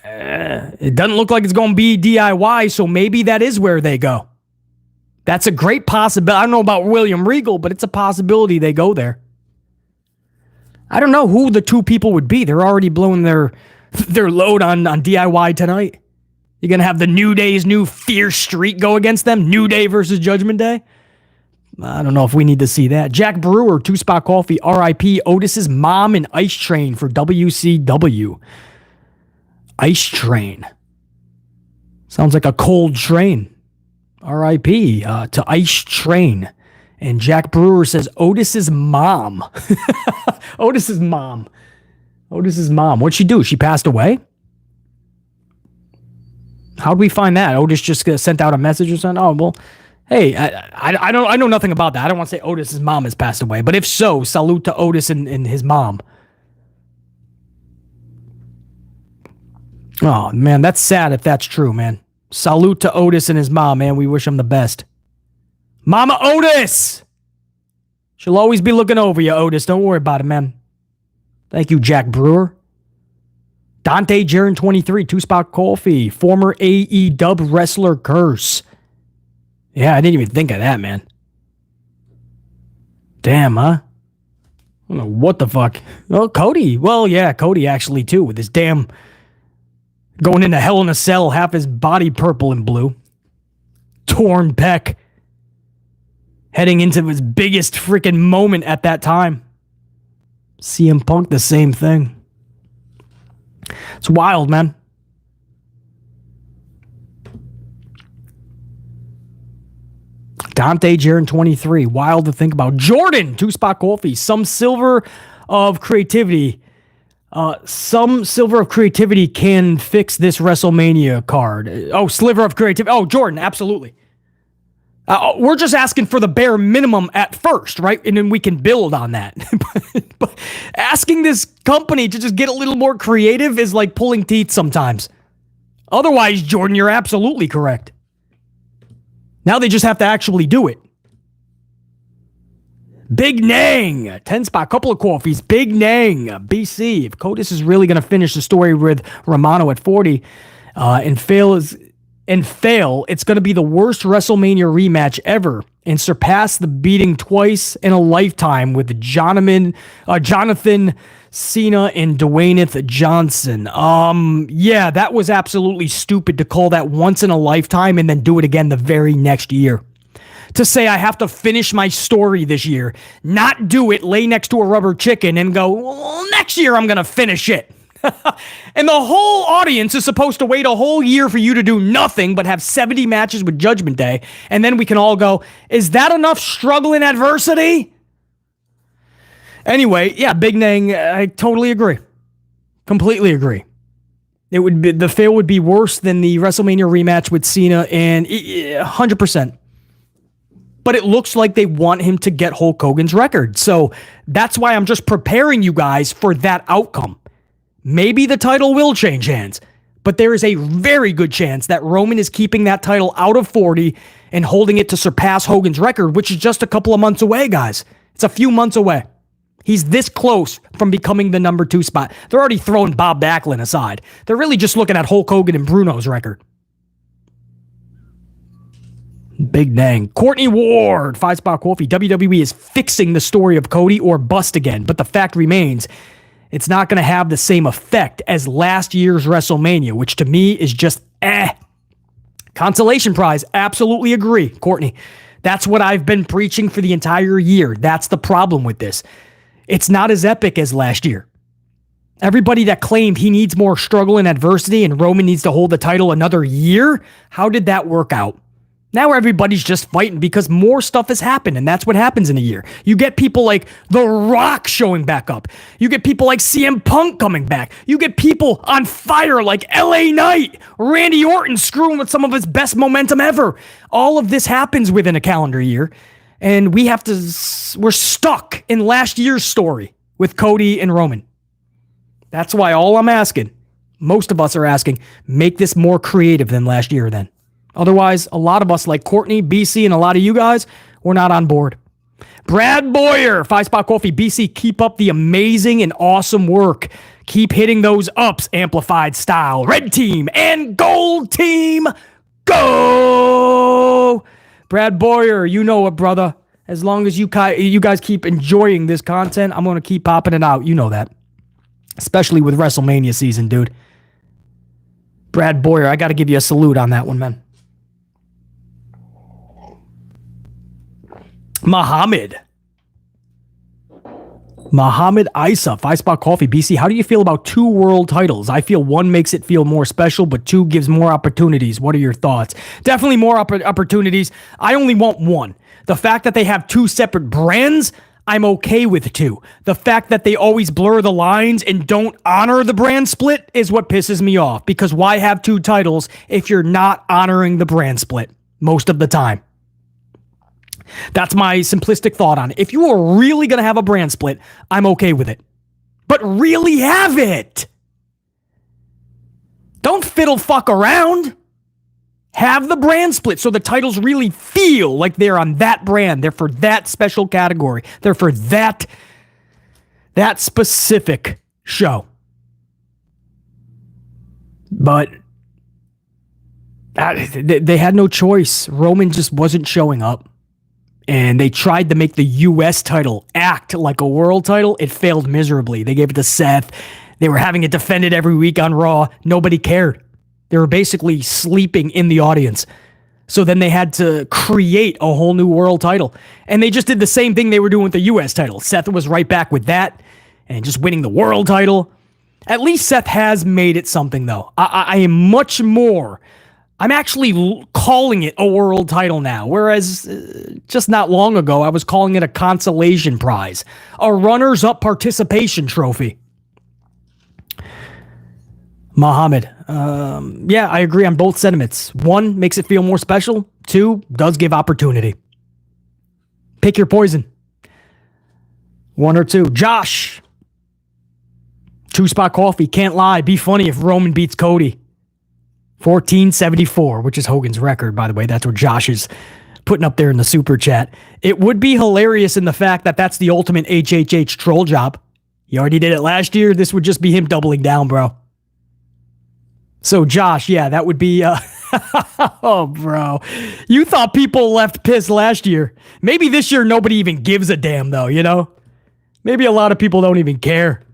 It doesn't look like it's going to be DIY, so maybe that is where they go. That's a great possibility. I don't know about William Regal, but it's a possibility they go there. I don't know who the two people would be. They're already blowing their load on DIY tonight. You're going to have the New Day's new fierce streak go against them? New Day versus Judgment Day? I don't know if we need to see that. Jack Brewer, 2-Spot Coffee, RIP, Otis's mom and Ice Train for WCW. Ice Train. Sounds like a cold train. RIP to Ice Train. And Jack Brewer says Otis's mom. Otis's mom. Otis's mom. What'd she do? She passed away? How'd we find that? Otis just sent out a message or something? Oh, well, hey, I know nothing about that. I don't want to say Otis's mom has passed away. But if so, salute to Otis and his mom. Oh, man, that's sad if that's true, man. Salute to Otis and his mom, man. We wish him the best. Mama Otis! She'll always be looking over you, Otis. Don't worry about it, man. Thank you, Jack Brewer. Dante Jaron 23, 2-Spot Coffee. Former AEW wrestler curse. Yeah, I didn't even think of that, man. Damn, huh? I don't know what the fuck. Oh, Cody. Well, yeah, Cody actually, too, with his damn... going into Hell in a Cell, half his body purple and blue. Torn pec. Heading into his biggest freaking moment at that time. CM Punk, the same thing. It's wild, man. Dante Jaron 23. Wild to think about. Jordan, 2-Spot Coffee. Some silver of creativity. Some silver of creativity can fix this WrestleMania card. Oh, sliver of creativity. Oh, Jordan, absolutely. We're just asking for the bare minimum at first, right? And then we can build on that. But asking this company to just get a little more creative is like pulling teeth sometimes. Otherwise, Jordan, you're absolutely correct. Now they just have to actually do it. Big Nang, 10-Spot, couple of coffees. Big Nang, BC. If Codis is really going to finish the story with Romano at 40 and fail, it's going to be the worst WrestleMania rematch ever and surpass the beating twice in a lifetime with Jonathan Cena and Dwayne Johnson. Yeah, that was absolutely stupid to call that once in a lifetime and then do it again the very next year. To say I have to finish my story this year, not do it, lay next to a rubber chicken and go, well, next year I'm going to finish it. And the whole audience is supposed to wait a whole year for you to do nothing but have 70 matches with Judgment Day. And then we can all go, is that enough struggle and adversity? Anyway, yeah, Big Nang, I totally agree. Completely agree. The fail would be worse than the WrestleMania rematch with Cena and 100%. But it looks like they want him to get Hulk Hogan's record. So that's why I'm just preparing you guys for that outcome. Maybe the title will change hands, but there is a very good chance that Roman is keeping that title out of 40 and holding it to surpass Hogan's record, which is just a couple of months away, guys. It's a few months away. He's this close from becoming the number 2 spot. They're already throwing Bob Backlund aside. They're really just looking at Hulk Hogan and Bruno's record. Big dang. Courtney Ward, 5-Spot Coffee. WWE is fixing the story of Cody or bust again, but the fact remains, it's not going to have the same effect as last year's WrestleMania, which to me is just Consolation prize. Absolutely agree, Courtney. That's what I've been preaching for the entire year. That's the problem with this. It's not as epic as last year. Everybody that claimed he needs more struggle and adversity and Roman needs to hold the title another year, how did that work out? Now everybody's just fighting because more stuff has happened, and that's what happens in a year. You get people like The Rock showing back up. You get people like CM Punk coming back. You get people on fire like LA Knight, Randy Orton screwing with some of his best momentum ever. All of this happens within a calendar year, and we're stuck in last year's story with Cody and Roman. That's why all I'm asking, most of us are asking, make this more creative than last year then. Otherwise, a lot of us like Courtney, BC, and a lot of you guys, we're not on board. Brad Boyer, 5 Spot Coffee, BC, keep up the amazing and awesome work. Keep hitting those ups, amplified style. Red team and gold team, go! Brad Boyer, you know it, brother. As long as you guys keep enjoying this content, I'm going to keep popping it out. You know that. Especially with WrestleMania season, dude. Brad Boyer, I got to give you a salute on that one, man. Muhammad Isa, 5 Spot Coffee, BC. How do you feel about 2 world titles? I feel 1 makes it feel more special, but 2 gives more opportunities. What are your thoughts? Definitely more opportunities. I only want 1. The fact that they have 2 separate brands, I'm okay with 2. The fact that they always blur the lines and don't honor the brand split is what pisses me off. Because why have 2 titles if you're not honoring the brand split most of the time? That's my simplistic thought on it. If you are really going to have a brand split, I'm okay with it. But really have it. Don't fiddle fuck around. Have the brand split so the titles really feel like they're on that brand. They're for that special category. They're for that specific show. But they had no choice. Roman just wasn't showing up. And they tried to make the U.S. title act like a world title. It failed miserably. They gave it to Seth. They were having it defended every week on Raw. Nobody cared. They were basically sleeping in the audience. So then they had to create a whole new world title. And they just did the same thing they were doing with the U.S. title. Seth was right back with that and just winning the world title. At least Seth has made it something, though. I am much more... I'm actually calling it a world title now, whereas just not long ago, I was calling it a consolation prize, a runners-up participation trophy. Muhammad, yeah, I agree on both sentiments. 1, makes it feel more special. 2, does give opportunity. Pick your poison. 1 or 2. Josh, 2 Spot Coffee, can't lie, be funny if Roman beats Cody. 1474, which is Hogan's record, by the way. That's what Josh is putting up there in the super chat. It would be hilarious in the fact that that's the ultimate HHH troll job. He already did it last year. This would just be him doubling down, bro. So, Josh, yeah, that would be... oh, bro. You thought people left pissed last year. Maybe this year nobody even gives a damn, though, you know? Maybe a lot of people don't even care.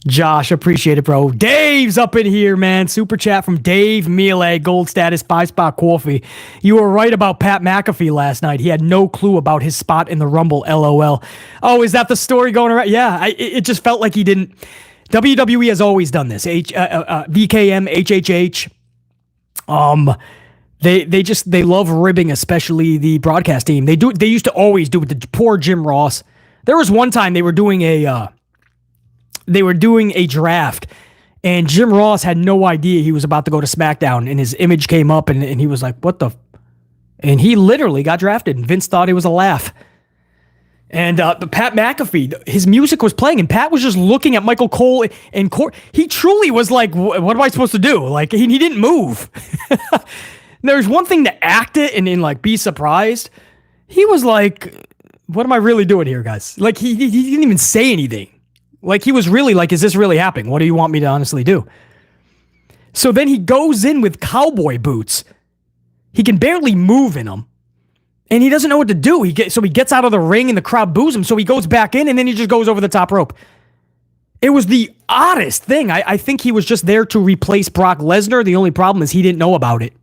Josh, appreciate it, bro. Dave's up in here, man. Super chat from Dave Miele, gold status, 5 Spot Coffee. You were right about Pat McAfee last night. He had no clue about his spot in the Rumble, LOL. Oh, is that the story going around? Yeah, it just felt like he didn't. WWE has always done this. VKM, HHH. They love ribbing, especially the broadcast team. They used to always do it. The poor Jim Ross. There was one time they were doing a draft, and Jim Ross had no idea he was about to go to SmackDown, and his image came up, and he was like, what the... And he literally got drafted, and Vince thought it was a laugh. And Pat McAfee, his music was playing, and Pat was just looking at Michael Cole and he truly was like, what am I supposed to do? Like, he didn't move. There's one thing to act it and like be surprised. He was like, what am I really doing here, guys? Like, he didn't even say anything. Like, he was really like, is this really happening? What do you want me to honestly do? So then he goes in with cowboy boots. He can barely move in them. And he doesn't know what to do. So he gets out of the ring and the crowd boos him. So he goes back in and then he just goes over the top rope. It was the oddest thing. I think he was just there to replace Brock Lesnar. The only problem is he didn't know about it.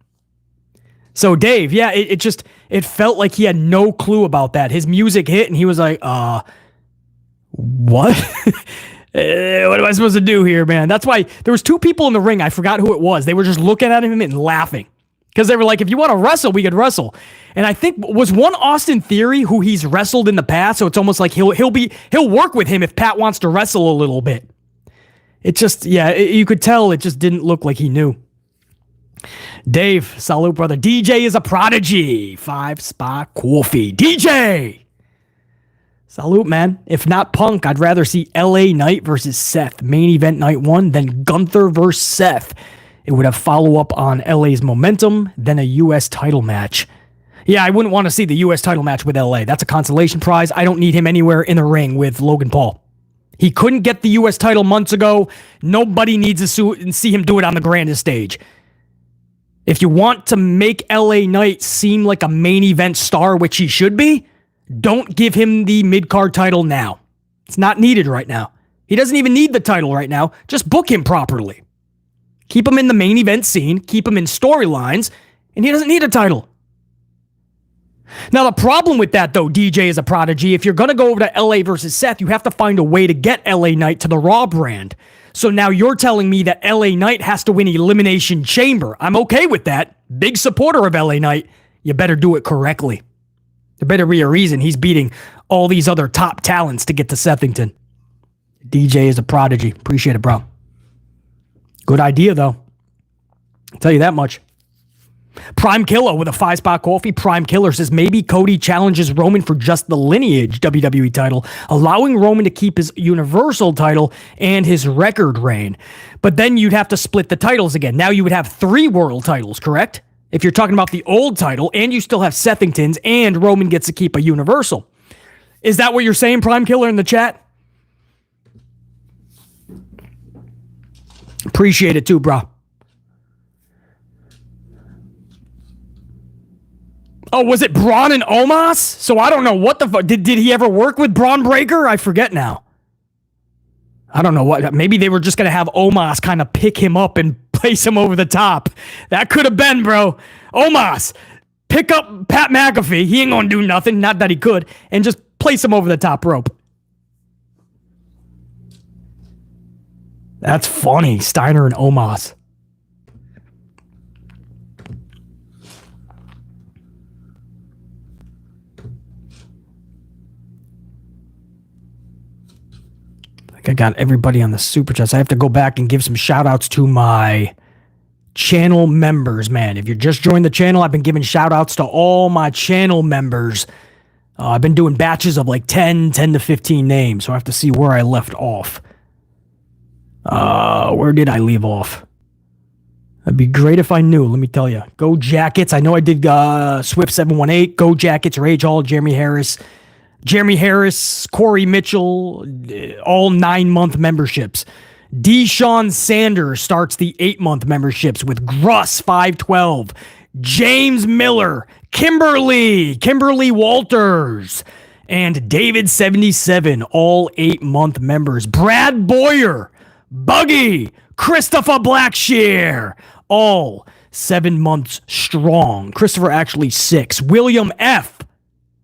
So Dave, yeah, it felt like he had no clue about that. His music hit and he was like, what? What am I supposed to do here, man? That's why there was two people in the ring. I forgot who it was. They were just looking at him and laughing because they were like, if you want to wrestle, we could wrestle. And I think was one Austin Theory who he's wrestled in the past. So it's almost like he'll work with him if Pat wants to wrestle a little bit. It just, you could tell it just didn't look like he knew. Dave, salute, brother. DJ is a prodigy. 5-spot coffee. DJ! Salute, man. If not Punk, I'd rather see LA Knight versus Seth. Main event night 1, then Gunther versus Seth. It would have follow-up on LA's momentum, then a U.S. title match. Yeah, I wouldn't want to see the U.S. title match with LA. That's a consolation prize. I don't need him anywhere in the ring with Logan Paul. He couldn't get the U.S. title months ago. Nobody needs to see him do it on the grandest stage. If you want to make LA Knight seem like a main event star, which he should be, don't give him the mid-card title now. It's not needed right now. He doesn't even need the title right now. Just book him properly. Keep him in the main event scene, keep him in storylines, and he doesn't need a title. Now, the problem with that, though, DJ is a prodigy. If you're going to go over to LA versus Seth, you have to find a way to get LA Knight to the Raw brand. So now you're telling me that LA Knight has to win Elimination Chamber. I'm okay with that. Big supporter of LA Knight. You better do it correctly. There better be a reason he's beating all these other top talents to get to Sethington. DJ is a prodigy. Appreciate it, bro. Good idea, though. I'll tell you that much. Prime Killer with a 5-spot coffee. Prime Killer says maybe Cody challenges Roman for just the Lineage WWE title, allowing Roman to keep his Universal title and his record reign. But then you'd have to split the titles again. Now you would have 3 world titles, correct? If you're talking about the old title, and you still have Sethington's, and Roman gets to keep a Universal. Is that what you're saying, Prime Killer, in the chat? Appreciate it too, bro. Oh, was it Braun and Omos? So I don't know what the fuck. Did he ever work with Braun Breaker? I forget now. I don't know what. Maybe they were just going to have Omos kind of pick him up and place him over the top. That could have been, bro. Omos, pick up Pat McAfee. He ain't going to do nothing. Not that he could. And just place him over the top rope. That's funny. Steiner and Omos. I got everybody on the super chats. I have to go back and give some shout outs to my channel members, man. If you just joined the channel, I've been giving shout outs to all my channel members. I've been doing batches of like 10 to 15 names, so I have to see where I left off. Where did I leave off? It'd be great if I knew, let me tell you. Go Jackets. I know I did Swift718. Go Jackets, Rage Hall, Jeremy Harris, Corey Mitchell, all 9-month memberships. Deshaun Sanders starts the 8-month memberships with Gruss 512, James Miller, Kimberly Walters, and David 77, all 8-month members. Brad Boyer, Buggy, Christopher Blackshear, all 7 months strong. Christopher actually 6. William F,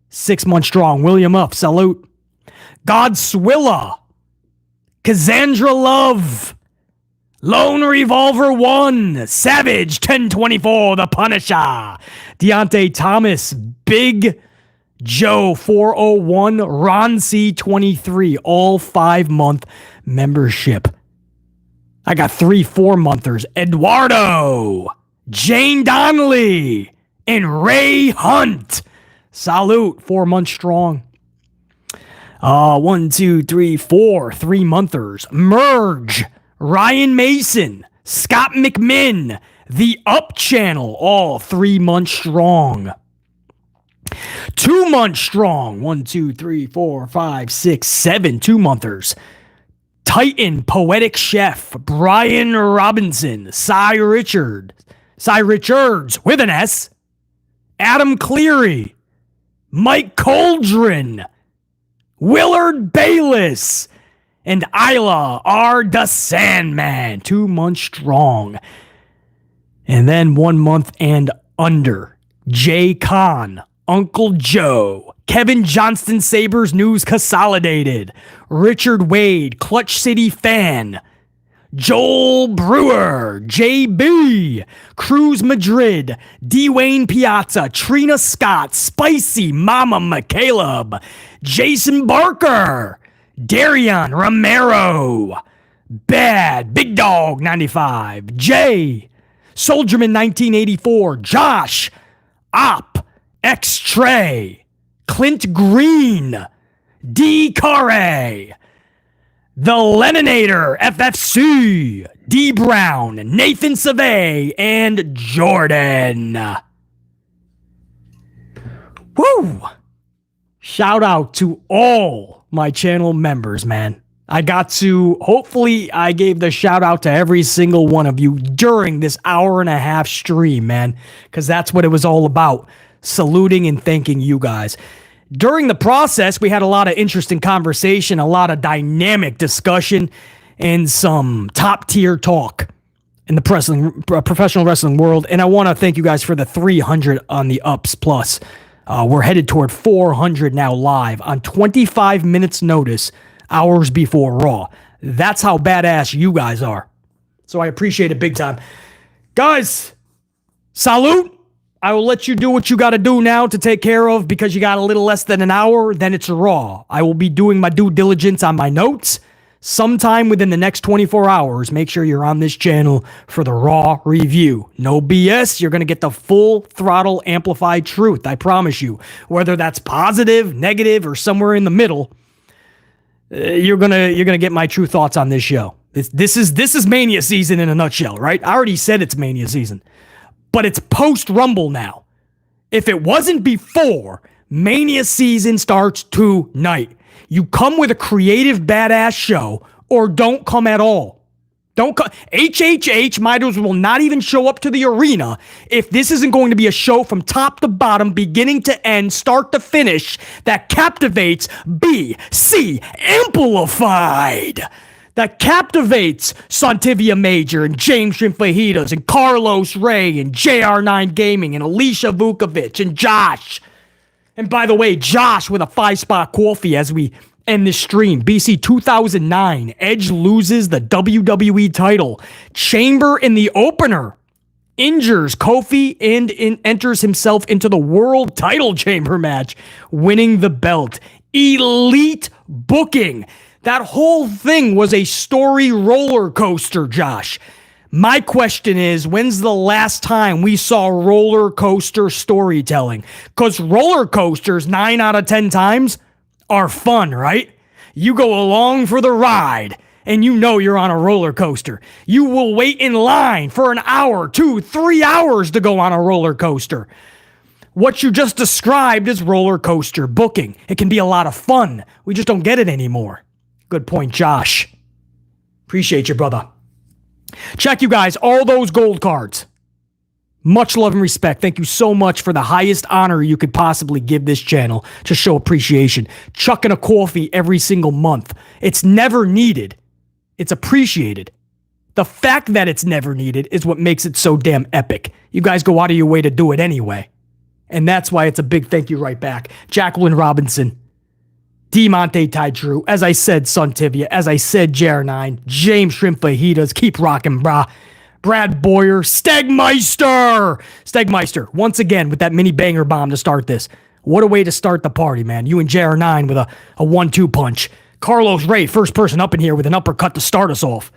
6 months strong. William F, salute. Godswilla, Cassandra Love, Lone Revolver 1, Savage 1024, The Punisher, Deontay Thomas, Big Joe 401, Ron C 23, all 5-month membership. I got 3 4-monthers. Eduardo, Jane Donnelly, and Ray Hunt. Salute, 4 months strong. 1, 2, 3, 4, 3-monthers. Merge, Ryan Mason, Scott McMinn, The Up Channel, all 3 months strong. 2 months strong. 1, 2, 3, 4, 5, 6, 7 2-monthers. Titan, Poetic Chef, Brian Robinson, Cy Richards with an S, Adam Cleary, Mike Coldren, Willard Bayless, and Isla R. the Sandman, 2 months strong. And then 1 month and under, Jay Khan, Uncle Joe, Kevin Johnston Sabres News Consolidated, Richard Wade, Clutch City Fan, Joel Brewer, JB, Cruz Madrid, Dwayne Piazza, Trina Scott, Spicy Mama McCaleb, Jason Barker, Darian Romero, Bad, Big Dog 95, Jay, Soldierman 1984, Josh, Op, X-Tray, Clint Green, D. Carre, The Leninator, FFC, D. Brown, Nathan Savay, and Jordan. Woo! Shout out to all my channel members, man. Hopefully I gave the shout out to every single one of you during this hour and a half stream, man, because that's what it was all about. Saluting and thanking you guys. During the process, we had a lot of interesting conversation, a lot of dynamic discussion, and some top-tier talk in the professional wrestling world. And I want to thank you guys for the 300 on the ups plus. We're headed toward 400 now live on 25 minutes notice, hours before Raw. That's how badass you guys are. So I appreciate it big time. Guys, salute. I will let you do what you got to do now to take care of because you got a little less than an hour, then it's Raw. I will be doing my due diligence on my notes sometime within the next 24 hours. Make sure you're on this channel for the Raw review. No BS. You're going to get the full throttle amplified truth. I promise you. Whether that's positive, negative, or somewhere in the middle, you're gonna get my true thoughts on this show. This is Mania season in a nutshell, right? I already said it's Mania season. But it's post-Rumble now. If it wasn't before, Mania season starts tonight. You come with a creative, badass show, or don't come at all. Don't come. HHH might as well not even show up to the arena if this isn't going to be a show from top to bottom, beginning to end, start to finish, that captivates BC Amplified. That captivates Santivia Major and James Shrimfajitas and Carlos Ray and JR9 Gaming and Alicia Vukovic and Josh. And by the way, Josh with a 5-spot coffee as we end this stream. BC 2009, Edge loses the WWE title. Chamber in the opener injures Kofi and enters himself into the world title chamber match, winning the belt. Elite booking. That whole thing was a story roller coaster, Josh. My question is, when's the last time we saw roller coaster storytelling? Because roller coasters, 9 out of 10 times, are fun, right? You go along for the ride, and you know you're on a roller coaster. You will wait in line for an hour, 2, 3 hours to go on a roller coaster. What you just described is roller coaster booking. It can be a lot of fun. We just don't get it anymore. Good point, Josh. Appreciate you, brother. Check, you guys, all those gold cards. Much love and respect. Thank you so much for the highest honor you could possibly give this channel to show appreciation. Chucking a coffee every single month. It's never needed. It's appreciated. The fact that it's never needed is what makes it so damn epic. You guys go out of your way to do it anyway. And that's why it's a big thank you right back. Jacqueline Robinson. Demonte Tydrew, as I said, Suntivia, as I said, JR9, James Shrimp Fajitas, keep rocking, brah. Brad Boyer, Stegmeister, once again with that mini banger bomb to start this. What a way to start the party, man. You and JR9 with a 1-2 punch. Carlos Ray, first person up in here with an uppercut to start us off.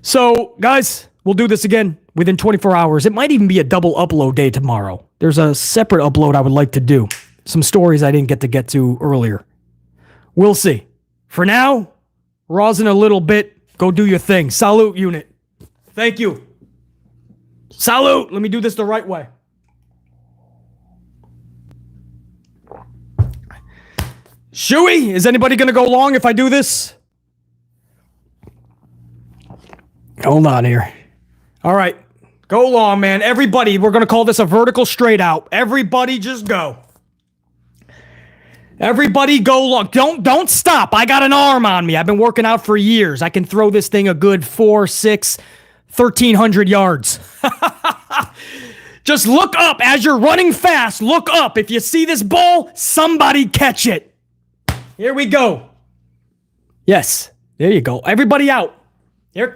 So, guys, we'll do this again within 24 hours. It might even be a double upload day tomorrow. There's a separate upload I would like to do. Some stories I didn't get to earlier. We'll see. For now, Raw's in a little bit. Go do your thing. Salute, unit. Thank you. Salute. Let me do this the right way. Shuey, is anybody going to go long if I do this? Hold on here. All right. Go long, man. Everybody, we're going to call this a vertical straight out. Everybody just go. Everybody go long. Don't stop. I got an arm on me. I've been working out for years. I can throw this thing a good 4, 6, 1,300 yards. Just look up as you're running fast. Look up. If you see this ball, somebody catch it. Here we go. Yes, there you go. Everybody out. Here.